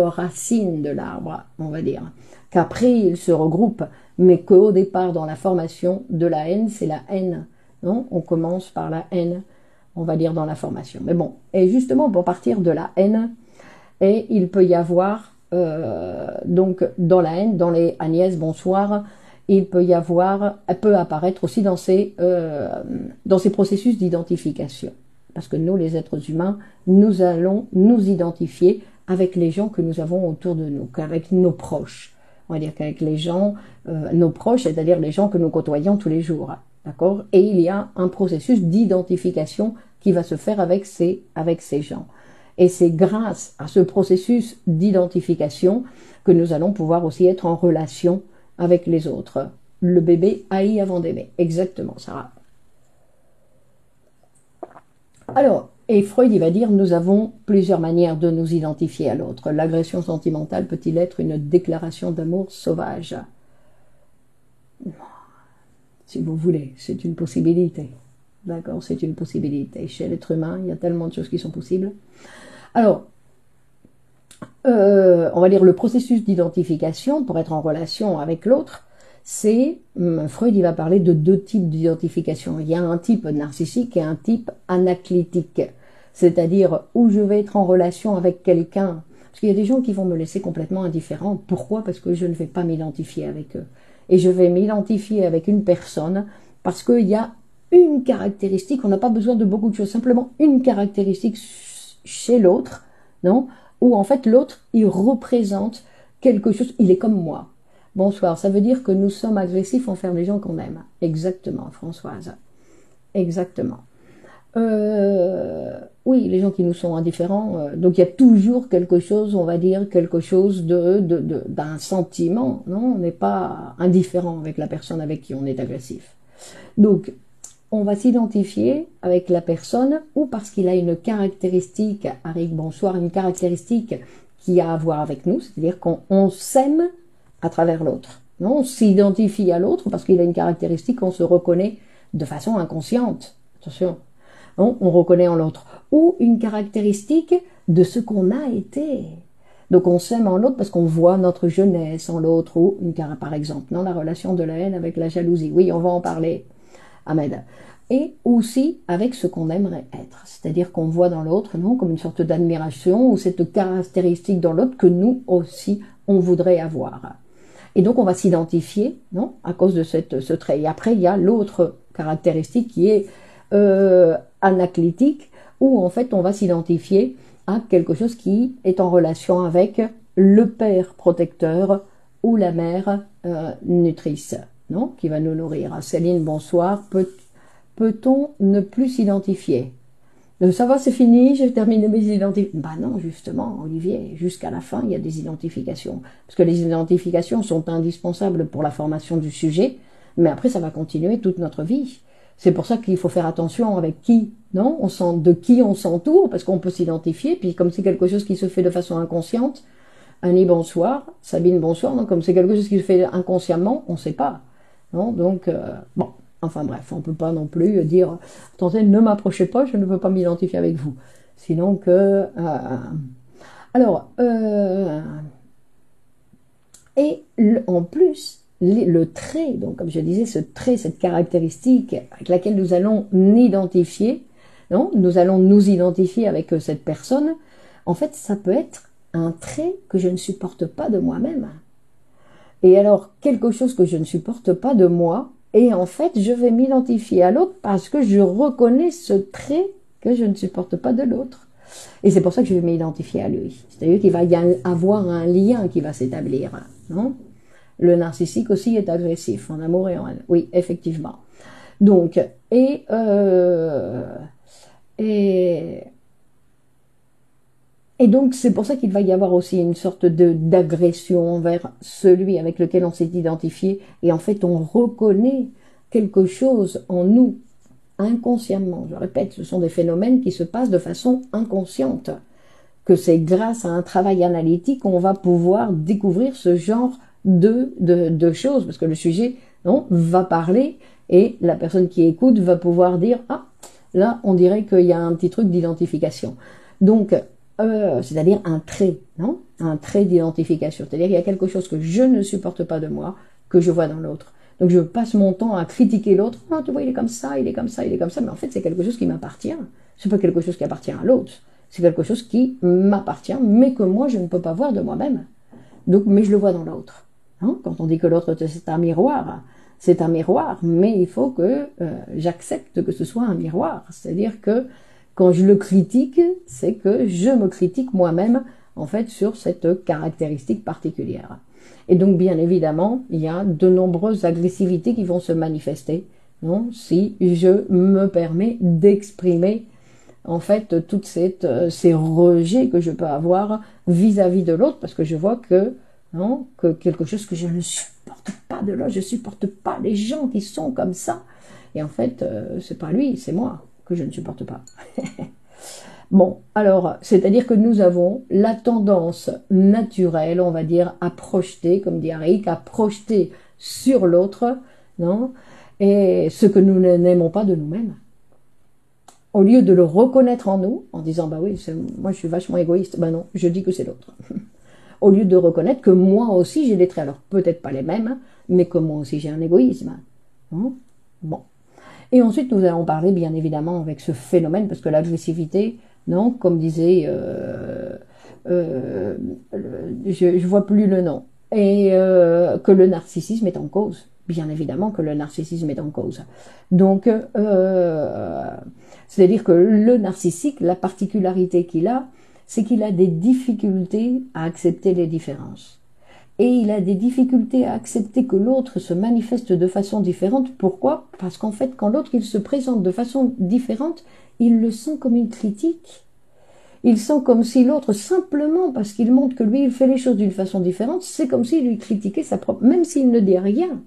racine de l'arbre, on va dire. Qu'après, ils se regroupent, mais qu'au départ, dans la formation de la haine, c'est la haine. Non, on commence par la haine, on va dire, dans la formation. Mais bon, et justement, pour partir de la haine, et il peut y avoir, donc, dans la haine, dans les Agnès, bonsoir, il peut y avoir, elle peut apparaître aussi dans ces processus d'identification. Parce que nous, les êtres humains, nous allons nous identifier avec les gens que nous avons autour de nous, qu'avec nos proches. On va dire qu'avec les gens, nos proches, c'est-à-dire les gens que nous côtoyons tous les jours. D'accord ? Et il y a un processus d'identification qui va se faire avec ces gens. Et c'est grâce à ce processus d'identification que nous allons pouvoir aussi être en relation avec les autres. Le bébé haït avant d'aimer. Exactement, Sarah. Alors, et Freud, il va dire, nous avons plusieurs manières de nous identifier à l'autre. L'agression sentimentale peut-il être une déclaration d'amour sauvage? Si vous voulez, c'est une possibilité. D'accord, c'est une possibilité. Chez l'être humain, il y a tellement de choses qui sont possibles. Alors, on va dire le processus d'identification pour être en relation avec l'autre, c'est, Freud il va parler de deux types d'identification. Il y a un type narcissique et un type anaclitique, c'est-à-dire où je vais être en relation avec quelqu'un, parce qu'il y a des gens qui vont me laisser complètement indifférent. Pourquoi? Parce que je ne vais pas m'identifier avec eux. Et je vais m'identifier avec une personne parce qu'il y a une caractéristique, on n'a pas besoin de beaucoup de choses, simplement une caractéristique chez l'autre, non? Où en fait l'autre, il représente quelque chose, il est comme moi. Bonsoir, ça veut dire que nous sommes agressifs envers les gens qu'on aime. Exactement, Françoise. Exactement. Oui, les gens qui nous sont indifférents, donc il y a toujours quelque chose, on va dire, quelque chose d'un sentiment, non? On n'est pas indifférent avec la personne avec qui on est agressif. Donc, on va s'identifier avec la personne ou parce qu'il a une caractéristique, Arik, bonsoir, une caractéristique qui a à voir avec nous, c'est-à-dire qu'on s'aime à travers l'autre. Non, on s'identifie à l'autre parce qu'il a une caractéristique qu'on se reconnaît de façon inconsciente. Attention, non, on reconnaît en l'autre. Ou une caractéristique de ce qu'on a été. Donc on s'aime en l'autre parce qu'on voit notre jeunesse en l'autre, ou par exemple, non, la relation de la haine avec la jalousie. Oui, on va en parler, Ahmed. Et aussi avec ce qu'on aimerait être. C'est-à-dire qu'on voit dans l'autre, non, comme une sorte d'admiration ou cette caractéristique dans l'autre que nous aussi, on voudrait avoir. Et donc, on va s'identifier, non, à cause de ce trait. Et après, il y a l'autre caractéristique qui est anaclitique, où en fait, on va s'identifier à quelque chose qui est en relation avec le père protecteur ou la mère nutrice. non, qui va nous nourrir. Céline, bonsoir. Peut-on ne plus s'identifier? Ça va, c'est fini, j'ai terminé mes identifications. Bah non, justement, Olivier, jusqu'à la fin, il y a des identifications. Parce que les identifications sont indispensables pour la formation du sujet, mais après, ça va continuer toute notre vie. C'est pour ça qu'il faut faire attention avec qui, non, de qui on s'entoure, parce qu'on peut s'identifier, puis comme c'est quelque chose qui se fait de façon inconsciente, Annie, bonsoir, Sabine, bonsoir, non, comme c'est quelque chose qui se fait inconsciemment, on ne sait pas. Non, donc, bon. Enfin bref, on ne peut pas non plus dire « Attendez, ne m'approchez pas, je ne veux pas m'identifier avec vous. » Sinon que... alors, en plus, le trait, donc comme je disais, ce trait, cette caractéristique avec laquelle nous allons identifier, non, nous allons nous identifier avec cette personne, en fait, ça peut être un trait que je ne supporte pas de moi-même. Et alors, quelque chose que je ne supporte pas de moi, et en fait, je vais m'identifier à l'autre parce que je reconnais ce trait que je ne supporte pas de l'autre. Et c'est pour ça que je vais m'identifier à lui. C'est-à-dire qu'il va y avoir un lien qui va s'établir. Non? Le narcissique aussi est agressif, en amour et en haine. Oui, effectivement. Donc, et donc, c'est pour ça qu'il va y avoir aussi une sorte d'agression envers celui avec lequel on s'est identifié. Et en fait, on reconnaît quelque chose en nous, inconsciemment. Je répète, ce sont des phénomènes qui se passent de façon inconsciente. Que c'est grâce à un travail analytique qu'on va pouvoir découvrir ce genre de choses. Parce que le sujet, non, va parler et la personne qui écoute va pouvoir dire « Ah, là, on dirait qu'il y a un petit truc d'identification. » Donc, c'est-à-dire un trait, non? Un trait d'identification. C'est-à-dire qu'il y a quelque chose que je ne supporte pas de moi, que je vois dans l'autre. Donc je passe mon temps à critiquer l'autre. « Ah, tu vois, il est comme ça, il est comme ça, il est comme ça. » Mais en fait, c'est quelque chose qui m'appartient. C'est pas quelque chose qui appartient à l'autre. C'est quelque chose qui m'appartient, mais que moi, je ne peux pas voir de moi-même. Donc, mais je le vois dans l'autre. Hein? Quand on dit que l'autre, c'est un miroir, mais il faut que j'accepte que ce soit un miroir. C'est-à-dire que quand je le critique, c'est que je me critique moi-même, en fait, sur cette caractéristique particulière. Et donc, bien évidemment, il y a de nombreuses agressivités qui vont se manifester, non, si je me permets d'exprimer, en fait, toutes ces rejets que je peux avoir vis-à-vis de l'autre, parce que je vois que, non, que quelque chose que je ne supporte pas de l'autre, je supporte pas les gens qui sont comme ça. Et en fait, c'est pas lui, c'est moi que je ne supporte pas. Bon, alors, c'est-à-dire que nous avons la tendance naturelle, on va dire, à projeter, comme dit Eric, à projeter sur l'autre, non, et ce que nous n'aimons pas de nous-mêmes. Au lieu de le reconnaître en nous, en disant, bah oui, moi je suis vachement égoïste, bah non, je dis que c'est l'autre. Au lieu de reconnaître que moi aussi j'ai des traits, alors peut-être pas les mêmes, mais que moi aussi j'ai un égoïsme. Hein? Bon. Et ensuite, nous allons parler, bien évidemment, avec ce phénomène, parce que l'agressivité, non, comme disait, je vois plus le nom, et que le narcissisme est en cause. Bien évidemment que le narcissisme est en cause. Donc, c'est-à-dire que le narcissique, la particularité qu'il a, c'est qu'il a des difficultés à accepter les différences. Et il a des difficultés à accepter que l'autre se manifeste de façon différente. Pourquoi? Parce qu'en fait, quand l'autre il se présente de façon différente, il le sent comme une critique. Il sent comme si l'autre, simplement parce qu'il montre que lui, il fait les choses d'une façon différente, c'est comme s'il lui critiquait sa propre... Même s'il ne dit rien.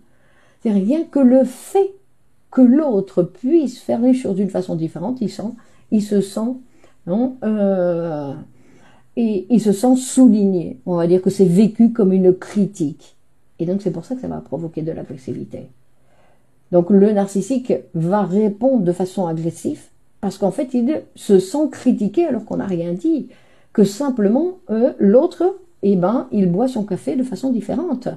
C'est rien que le fait que l'autre puisse faire les choses d'une façon différente, il se sent... Non, et il se sent souligné. On va dire que c'est vécu comme une critique. Et donc c'est pour ça que ça va provoquer de l'agressivité. Donc le narcissique va répondre de façon agressive parce qu'en fait il se sent critiqué alors qu'on n'a rien dit. Que simplement l'autre, eh ben, il boit son café de façon différente.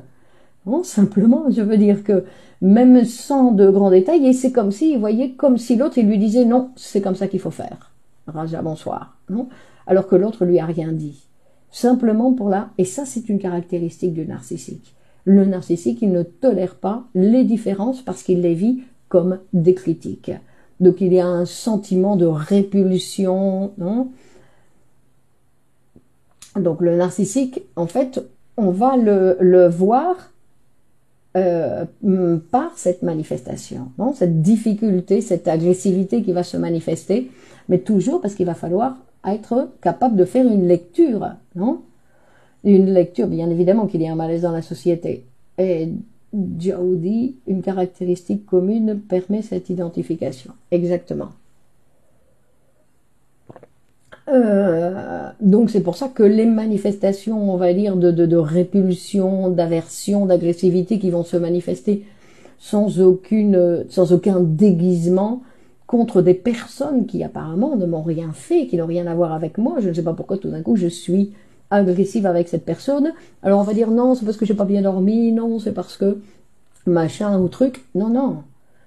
Bon, simplement, je veux dire que même sans de grands détails, et c'est comme si, il voyait comme si l'autre, il lui disait non, c'est comme ça qu'il faut faire. Raja, bonsoir. Non, alors que l'autre lui a rien dit. Simplement pour là, et ça c'est une caractéristique du narcissique. Le narcissique, il ne tolère pas les différences parce qu'il les vit comme des critiques. Donc il y a un sentiment de répulsion, non? Donc le narcissique, en fait, on va le voir par cette manifestation, non, cette difficulté, cette agressivité qui va se manifester, mais toujours parce qu'il va falloir être capable de faire une lecture, non, une lecture, bien évidemment qu'il y a un malaise dans la société. Et Jao dit, une caractéristique commune permet cette identification. Exactement. Donc c'est pour ça que les manifestations, on va dire, de répulsion, d'aversion, d'agressivité qui vont se manifester sans aucun déguisement contre des personnes qui apparemment ne m'ont rien fait, qui n'ont rien à voir avec moi. Je ne sais pas pourquoi tout d'un coup je suis agressive avec cette personne. Alors on va dire non, c'est parce que j'ai pas bien dormi, non, c'est parce que machin ou truc. Non, non,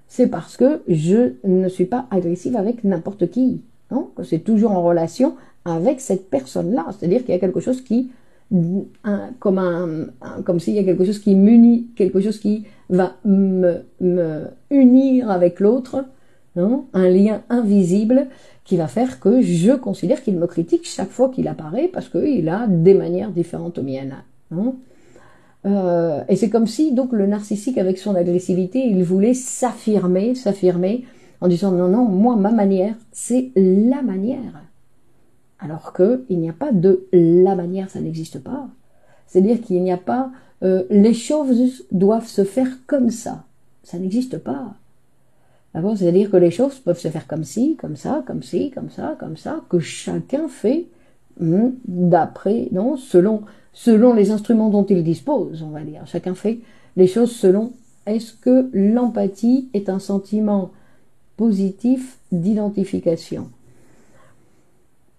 c'est parce que je ne suis pas agressive avec n'importe qui. Non, c'est toujours en relation avec cette personne-là. C'est-à-dire qu'il y a quelque chose qui, comme s'il y a quelque chose qui m'unit, quelque chose qui va me unir avec l'autre, non, un lien invisible qui va faire que je considère qu'il me critique chaque fois qu'il apparaît parce qu'il a des manières différentes aux miennes. Non. Et c'est comme si donc le narcissique avec son agressivité, il voulait s'affirmer en disant non, non, moi, ma manière, c'est la manière. Alors qu'il n'y a pas de la manière, ça n'existe pas. C'est-à-dire qu'il n'y a pas les choses doivent se faire comme ça. Ça n'existe pas. D'abord, c'est-à-dire que les choses peuvent se faire comme ci, comme ça, comme ci, comme ça, comme ça, que chacun fait d'après, non, selon les instruments dont il dispose, on va dire. Chacun fait les choses selon. Est-ce que l'empathie est un sentiment positif d'identification?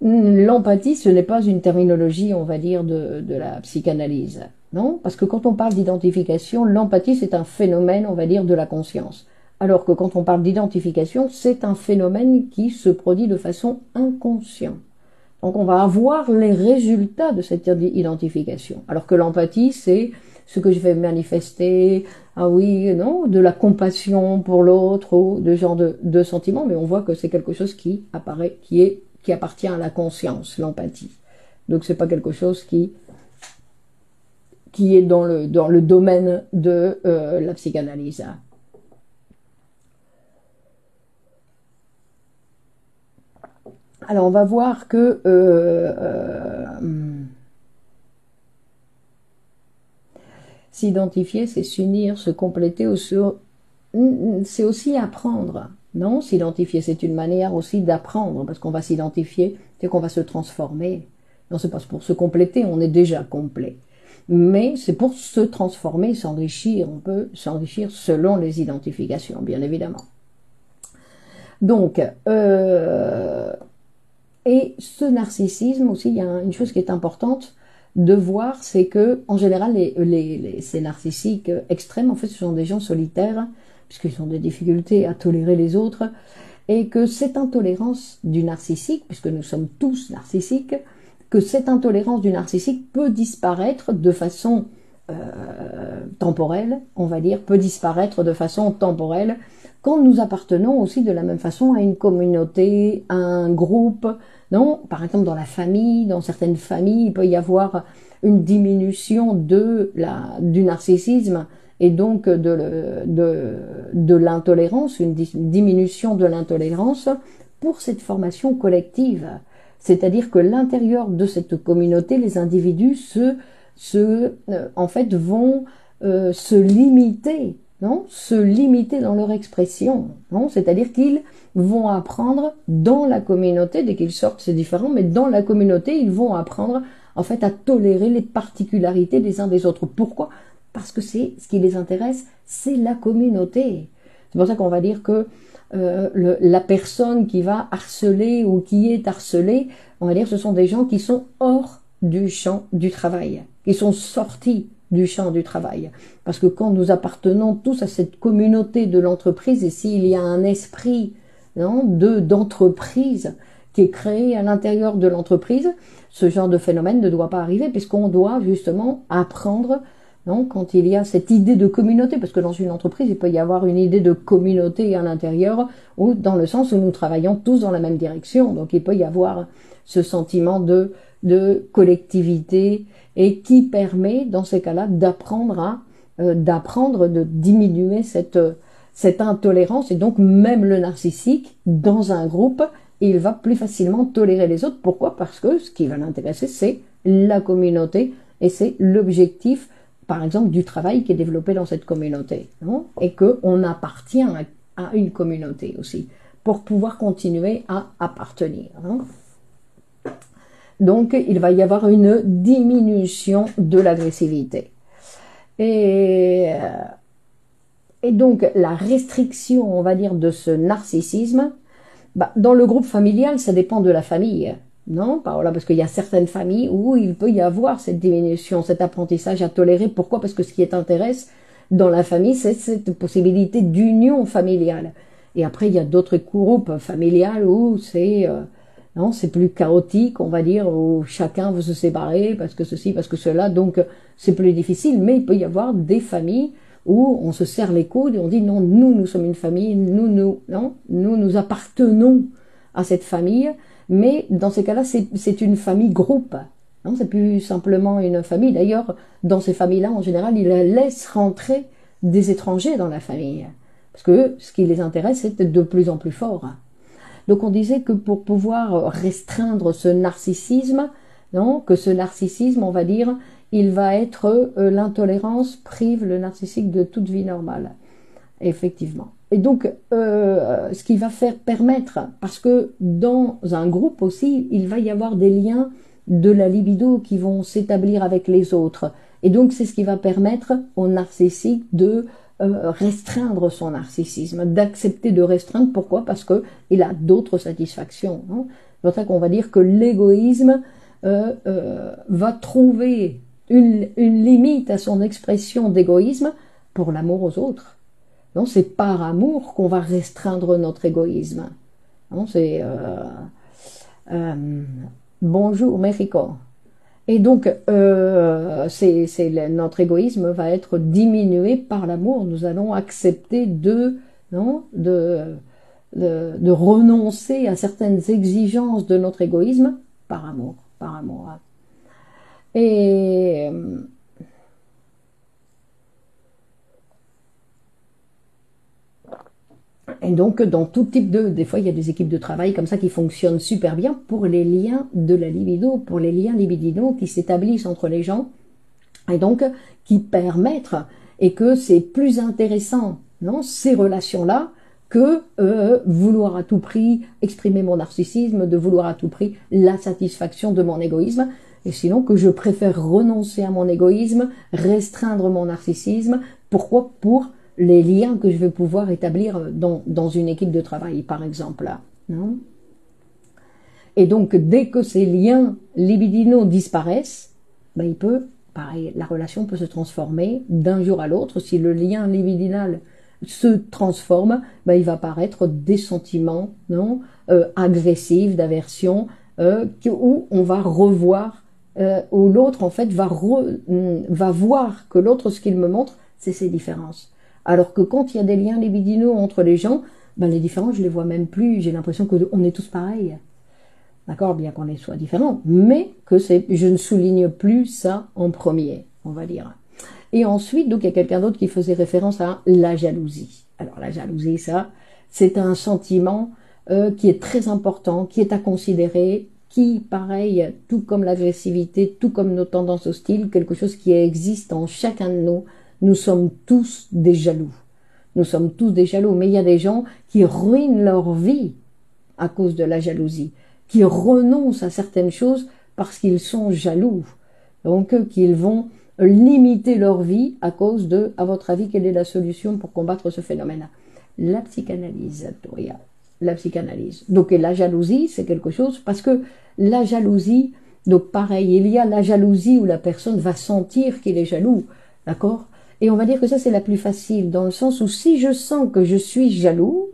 L'empathie, ce n'est pas une terminologie, on va dire, de la psychanalyse. Non, parce que quand on parle d'identification, l'empathie, c'est un phénomène, on va dire, de la conscience. Alors que quand on parle d'identification, c'est un phénomène qui se produit de façon inconsciente. Donc on va avoir les résultats de cette identification. Alors que l'empathie, c'est ce que je vais manifester, ah oui, non, de la compassion pour l'autre, ou de genre de sentiments, mais on voit que c'est quelque chose qui apparaît, qui appartient à la conscience, l'empathie. Donc c'est pas quelque chose qui est dans le domaine de la psychanalyse. Alors on va voir que s'identifier, c'est s'unir, se compléter, c'est aussi apprendre. Non, s'identifier, c'est une manière aussi d'apprendre, parce qu'on va s'identifier, c'est qu'on va se transformer. Non, c'est pas pour se compléter, on est déjà complet. Mais c'est pour se transformer, s'enrichir. On peut s'enrichir selon les identifications, bien évidemment. Donc, et ce narcissisme aussi, il y a une chose qui est importante de voir, c'est que en général, ces narcissiques extrêmes, en fait, ce sont des gens solitaires, puisqu'ils ont des difficultés à tolérer les autres, et que cette intolérance du narcissique, puisque nous sommes tous narcissiques, que cette intolérance du narcissique peut disparaître de façon temporelle, on va dire, peut disparaître de façon temporelle, quand nous appartenons aussi de la même façon à une communauté, à un groupe, non, par exemple dans la famille, dans certaines familles, il peut y avoir une diminution du narcissisme et donc de l'intolérance, une diminution de l'intolérance pour cette formation collective. C'est-à-dire que l'intérieur de cette communauté, les individus en fait, vont se limiter, non, se limiter dans leur expression, non, c'est-à-dire qu'ils vont apprendre dans la communauté, dès qu'ils sortent c'est différent, mais dans la communauté ils vont apprendre en fait à tolérer les particularités des uns des autres. Pourquoi? Parce que c'est ce qui les intéresse, c'est la communauté. C'est pour ça qu'on va dire que la personne qui va harceler ou qui est harcelée, on va dire ce sont des gens qui sont hors du champ du travail, qui sont sortis du champ du travail. Parce que quand nous appartenons tous à cette communauté de l'entreprise, et s'il y a un esprit d'entreprise qui est créé à l'intérieur de l'entreprise, ce genre de phénomène ne doit pas arriver, puisqu'on doit justement apprendre, non, quand il y a cette idée de communauté, parce que dans une entreprise, il peut y avoir une idée de communauté à l'intérieur, ou dans le sens où nous travaillons tous dans la même direction, donc il peut y avoir ce sentiment de collectivité, et qui permet, dans ces cas-là, d'apprendre à d'apprendre, de diminuer cette intolérance. Et donc même le narcissique, dans un groupe, il va plus facilement tolérer les autres. Pourquoi? Parce que ce qui va l'intéresser, c'est la communauté et c'est l'objectif, par exemple, du travail qui est développé dans cette communauté. Non? Et qu'on appartient à une communauté aussi, pour pouvoir continuer à appartenir. Non? Donc, il va y avoir une diminution de l'agressivité. Et donc, la restriction, on va dire, de ce narcissisme, dans le groupe familial, ça dépend de la famille. Non, parce qu'il y a certaines familles où il peut y avoir cette diminution, cet apprentissage à tolérer. Pourquoi? Parce que ce qui intéresse dans la famille, c'est cette possibilité d'union familiale. Et après, il y a d'autres groupes familiales où c'est plus chaotique, on va dire, où chacun veut se séparer parce que ceci, parce que cela. Donc, c'est plus difficile. Mais il peut y avoir des familles où on se serre les coudes et on dit non, nous sommes une famille, nous appartenons à cette famille. Mais dans ces cas-là, c'est une famille groupe. Non, c'est plus simplement une famille. D'ailleurs, dans ces familles-là, en général, ils laissent rentrer des étrangers dans la famille. Parce que ce qui les intéresse, c'est d'être de plus en plus fort. Donc on disait que pour pouvoir restreindre ce narcissisme, que ce narcissisme, on va dire, il va être l'intolérance prive le narcissique de toute vie normale. Effectivement. Et donc, ce qui va permettre, parce que dans un groupe aussi, il va y avoir des liens de la libido qui vont s'établir avec les autres. Et donc, c'est ce qui va permettre au narcissique de restreindre son narcissisme, d'accepter de restreindre. Pourquoi? Parce qu'il a d'autres satisfactions. Hein. C'est pour ça qu'on va dire que l'égoïsme va trouver une limite à son expression d'égoïsme pour l'amour aux autres. Non, c'est par amour qu'on va restreindre notre égoïsme. Non, c'est bonjour Mexico. Et donc, notre égoïsme va être diminué par l'amour. Nous allons accepter de renoncer à certaines exigences de notre égoïsme par amour, par amour. Et donc, dans tout type des fois, il y a des équipes de travail comme ça qui fonctionnent super bien pour les liens de la libido, pour les liens libidinaux qui s'établissent entre les gens, et donc qui permettent, et que c'est plus intéressant, ces relations-là, que vouloir à tout prix exprimer mon narcissisme, de vouloir à tout prix la satisfaction de mon égoïsme, et sinon que je préfère renoncer à mon égoïsme, restreindre mon narcissisme. Pourquoi? Pour les liens que je vais pouvoir établir dans une équipe de travail, par exemple. Non? Et donc, dès que ces liens libidinaux disparaissent, la relation peut se transformer d'un jour à l'autre. Si le lien libidinal se transforme, il va apparaître des sentiments agressifs, d'aversion, où on va revoir, où l'autre, en fait, va voir que l'autre, ce qu'il me montre, c'est ses différences. Alors que quand il y a des liens libidinaux entre les gens, les différences, je les vois même plus. J'ai l'impression qu'on est tous pareils. D'accord, bien qu'on soit différents, mais je ne souligne plus ça en premier, on va dire. Et ensuite, donc, il y a quelqu'un d'autre qui faisait référence à la jalousie. Alors, la jalousie, ça, c'est un sentiment qui est très important, qui est à considérer, qui, pareil, tout comme l'agressivité, tout comme nos tendances hostiles, quelque chose qui existe en chacun de nous. Nous sommes tous des jaloux. Nous sommes tous des jaloux, mais il y a des gens qui ruinent leur vie à cause de la jalousie, qui renoncent à certaines choses parce qu'ils sont jaloux. Donc, qu'ils vont limiter leur vie à cause de, à votre avis, quelle est la solution pour combattre ce phénomène? La psychanalyse, Doria. La psychanalyse. Donc, et la jalousie, c'est quelque chose, parce que la jalousie, donc pareil, il y a la jalousie où la personne va sentir qu'il est jaloux, d'accord? Et on va dire que ça, c'est la plus facile, dans le sens où si je sens que je suis jaloux,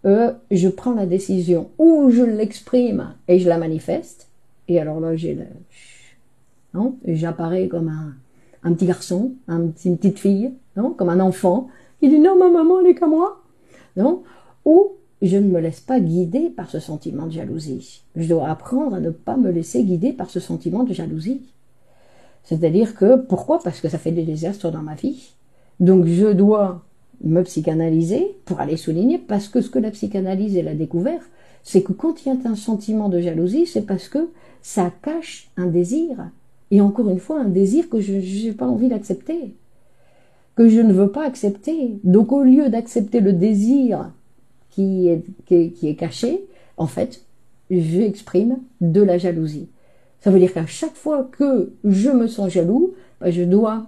je prends la décision, ou je l'exprime et je la manifeste, et alors là, j'apparais comme un petit garçon, une petite fille, comme un enfant, qui dit non, ma maman, elle est comme moi, ou je ne me laisse pas guider par ce sentiment de jalousie. Je dois apprendre à ne pas me laisser guider par ce sentiment de jalousie. C'est-à-dire que, pourquoi? Parce que ça fait des désastres dans ma vie. Donc je dois me psychanalyser pour aller souligner, parce que ce que la psychanalyse elle a découvert, c'est que quand il y a un sentiment de jalousie, c'est parce que ça cache un désir. Et encore une fois, un désir que je n'ai pas envie d'accepter, que je ne veux pas accepter. Donc au lieu d'accepter le désir qui est caché, en fait, j'exprime de la jalousie. Ça veut dire qu'à chaque fois que je me sens jaloux, ben, je dois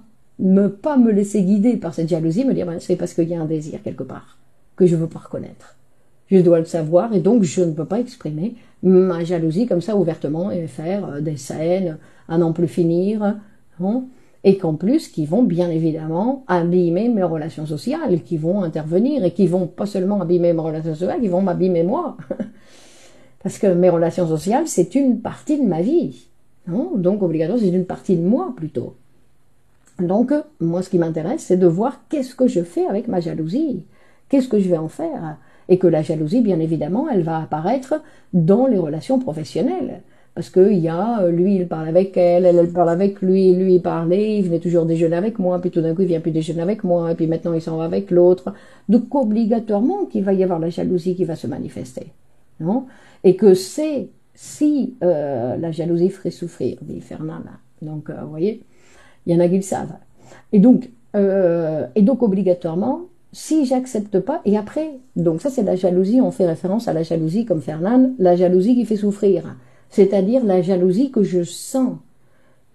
pas me laisser guider par cette jalousie, me dire ben, c'est parce qu'il y a un désir quelque part que je ne veux pas reconnaître. Je dois le savoir et donc je ne peux pas exprimer ma jalousie comme ça ouvertement et faire des scènes à n'en plus finir, hein, et qu'en plus qui vont bien évidemment abîmer mes relations sociales, qui vont intervenir et qui vont pas seulement abîmer mes relations sociales, qui vont m'abîmer moi. Parce que mes relations sociales, c'est une partie de ma vie. Non, donc, obligatoirement, c'est une partie de moi, plutôt. Donc, moi, ce qui m'intéresse, c'est de voir qu'est-ce que je fais avec ma jalousie. Qu'est-ce que je vais en faire? Et que la jalousie, bien évidemment, elle va apparaître dans les relations professionnelles. Parce qu'il y a, lui, il parle avec elle, elle parle avec lui, lui, il parlait, il venait toujours déjeuner avec moi, puis tout d'un coup, il vient plus déjeuner avec moi, et puis maintenant, il s'en va avec l'autre. Donc, obligatoirement, qu'il va y avoir la jalousie qui va se manifester. Non? Et que c'est, si la jalousie ferait souffrir, dit Fernand. Donc, vous voyez, il y en a qui le savent. Et donc obligatoirement, si j'accepte pas, et après, donc ça c'est la jalousie, on fait référence à la jalousie comme Fernand, la jalousie qui fait souffrir, c'est-à-dire la jalousie que je sens,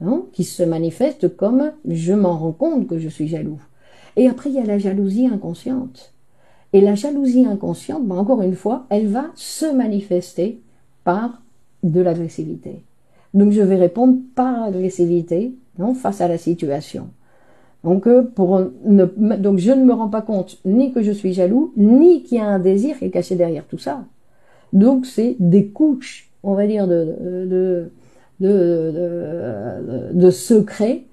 non, qui se manifeste comme je m'en rends compte que je suis jaloux. Et après, il y a la jalousie inconsciente. Et la jalousie inconsciente, ben encore une fois, elle va se manifester par de l'agressivité. Donc je vais répondre par agressivité, non, face à la situation. Donc, donc je ne me rends pas compte ni que je suis jaloux, ni qu'il y a un désir qui est caché derrière tout ça. Donc c'est des couches, on va dire, de secrets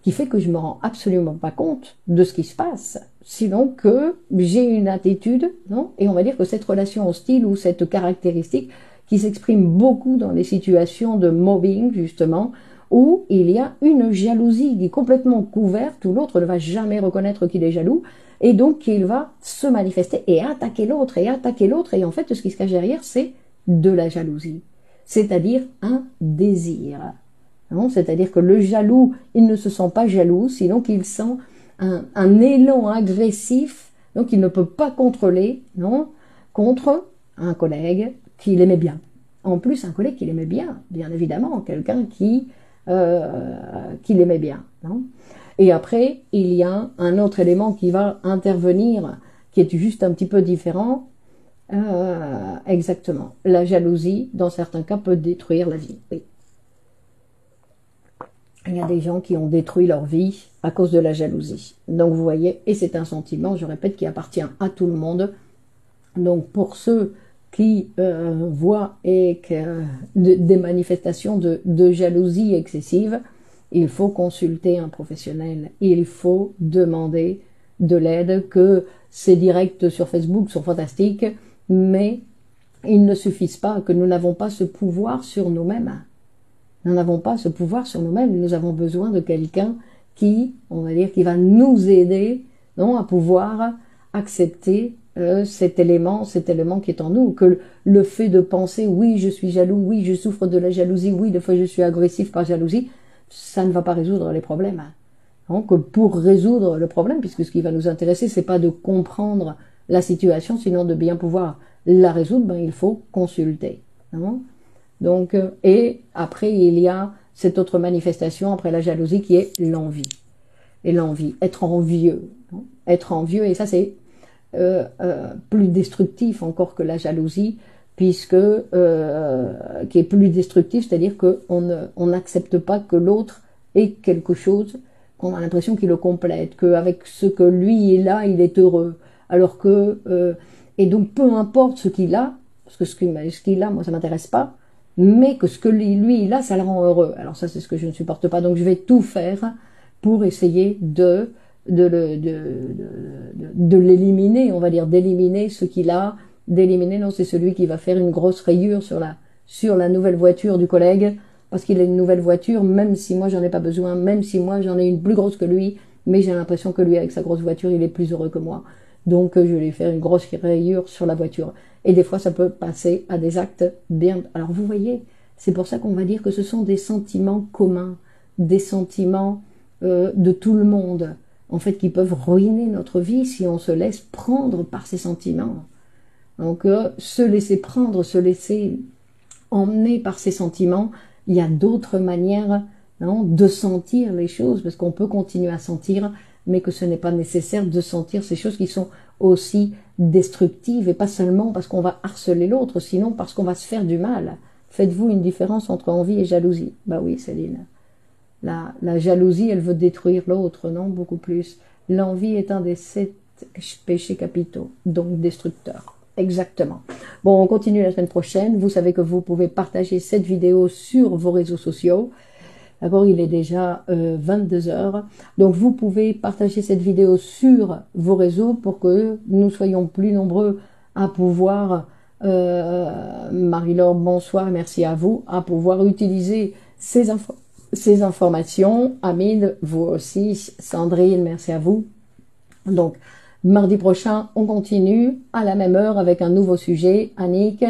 qui fait que je me rends absolument pas compte de ce qui se passe. Sinon que j'ai une attitude, non? Et on va dire que cette relation hostile ou cette caractéristique qui s'exprime beaucoup dans les situations de mobbing, justement, où il y a une jalousie qui est complètement couverte, où l'autre ne va jamais reconnaître qu'il est jaloux, et donc il va se manifester et attaquer l'autre, et en fait, ce qui se cache derrière, c'est de la jalousie. C'est-à-dire un désir. C'est-à-dire que le jaloux, il ne se sent pas jaloux, sinon qu'il sent un élan agressif, donc il ne peut pas contrôler, non, contre un collègue qu'il aimait bien. En plus, un collègue qu'il aimait bien évidemment, quelqu'un qui l'aimait bien. Non. Et après, il y a un autre élément qui va intervenir, qui est juste un petit peu différent. Exactement. La jalousie, dans certains cas, peut détruire la vie. Oui. Il y a des gens qui ont détruit leur vie à cause de la jalousie. Donc vous voyez, et c'est un sentiment, je répète, qui appartient à tout le monde. Donc pour ceux qui voient des manifestations de jalousie excessive, il faut consulter un professionnel. Il faut demander de l'aide, que ces directs sur Facebook sont fantastiques, mais ils ne suffisent pas, que nous n'avons pas ce pouvoir sur nous-mêmes. Nous n'avons pas ce pouvoir sur nous-mêmes, nous avons besoin de quelqu'un qui, on va dire, qui va nous aider, non, à pouvoir accepter cet élément qui est en nous, que le fait de penser, oui, je suis jaloux, oui, je souffre de la jalousie, oui, des fois je suis agressif par jalousie, ça ne va pas résoudre les problèmes. Donc, pour résoudre le problème, puisque ce qui va nous intéresser, c'est pas de comprendre la situation, sinon de bien pouvoir la résoudre, ben, il faut consulter. Non. Donc, et après, il y a cette autre manifestation après la jalousie qui est l'envie. Et l'envie, être envieux. Non. Être envieux, et ça c'est plus destructif encore que la jalousie, puisque qui est plus destructif, c'est-à-dire qu'on n'accepte pas que l'autre ait quelque chose, qu'on a l'impression qu'il le complète, qu'avec ce que lui il a, il est heureux. Alors que, et donc peu importe ce qu'il a, parce que ce qu'il a, moi ça m'intéresse pas, mais que ce que lui il a, ça le rend heureux. Alors ça c'est ce que je ne supporte pas, donc je vais tout faire pour essayer de l'éliminer, on va dire, d'éliminer ce qu'il a, d'éliminer, non, c'est celui qui va faire une grosse rayure sur la nouvelle voiture du collègue, parce qu'il a une nouvelle voiture, même si moi j'en ai pas besoin, même si moi j'en ai une plus grosse que lui, mais j'ai l'impression que lui, avec sa grosse voiture, il est plus heureux que moi. Donc, je vais faire une grosse rayure sur la voiture. Et des fois, ça peut passer à des actes bien... Alors, vous voyez, c'est pour ça qu'on va dire que ce sont des sentiments communs, des sentiments de tout le monde, en fait, qui peuvent ruiner notre vie si on se laisse prendre par ces sentiments. Donc, se laisser prendre, se laisser emmener par ces sentiments, il y a d'autres manières de sentir les choses, parce qu'on peut continuer à sentir, mais que ce n'est pas nécessaire de sentir ces choses qui sont aussi destructives, et pas seulement parce qu'on va harceler l'autre, sinon parce qu'on va se faire du mal. Faites-vous une différence entre envie et jalousie? Bah oui, Céline. La jalousie, elle veut détruire l'autre, non? Beaucoup plus. L'envie est un des 7 péchés capitaux, donc destructeur. Exactement. Bon, on continue la semaine prochaine. Vous savez que vous pouvez partager cette vidéo sur vos réseaux sociaux. D'accord, il est déjà 22 heures. Donc, vous pouvez partager cette vidéo sur vos réseaux pour que nous soyons plus nombreux à pouvoir, Marie-Laure, bonsoir, merci à vous, à pouvoir utiliser ces informations. Amine, vous aussi. Sandrine, merci à vous. Donc, mardi prochain, on continue à la même heure avec un nouveau sujet. Annick,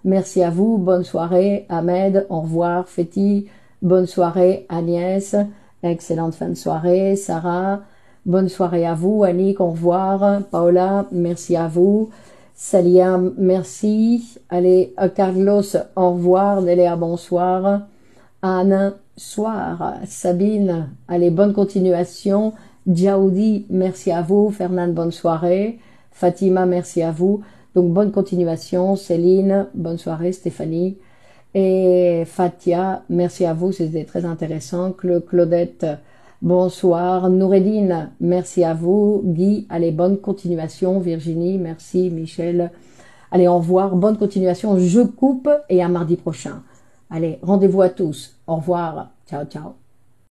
merci à vous. Bonne soirée. Ahmed, au revoir. Féti, bonne soirée. Agnès, excellente fin de soirée. Sarah, bonne soirée à vous. Annick, au revoir. Paola, merci à vous. Salia, merci. Allez, Carlos, au revoir. Néléa, bonsoir. Anne, soir. Sabine, allez, bonne continuation. Djaoudi, merci à vous. Fernande, bonne soirée. Fatima, merci à vous. Donc, bonne continuation. Céline, bonne soirée. Stéphanie et Fatia, merci à vous. C'était très intéressant. Claudette, bonsoir. Noureddine, merci à vous. Guy, allez, bonne continuation. Virginie, merci. Michel, allez, au revoir. Bonne continuation. Je coupe et à mardi prochain. Allez, rendez-vous à tous. Au revoir. Ciao, ciao.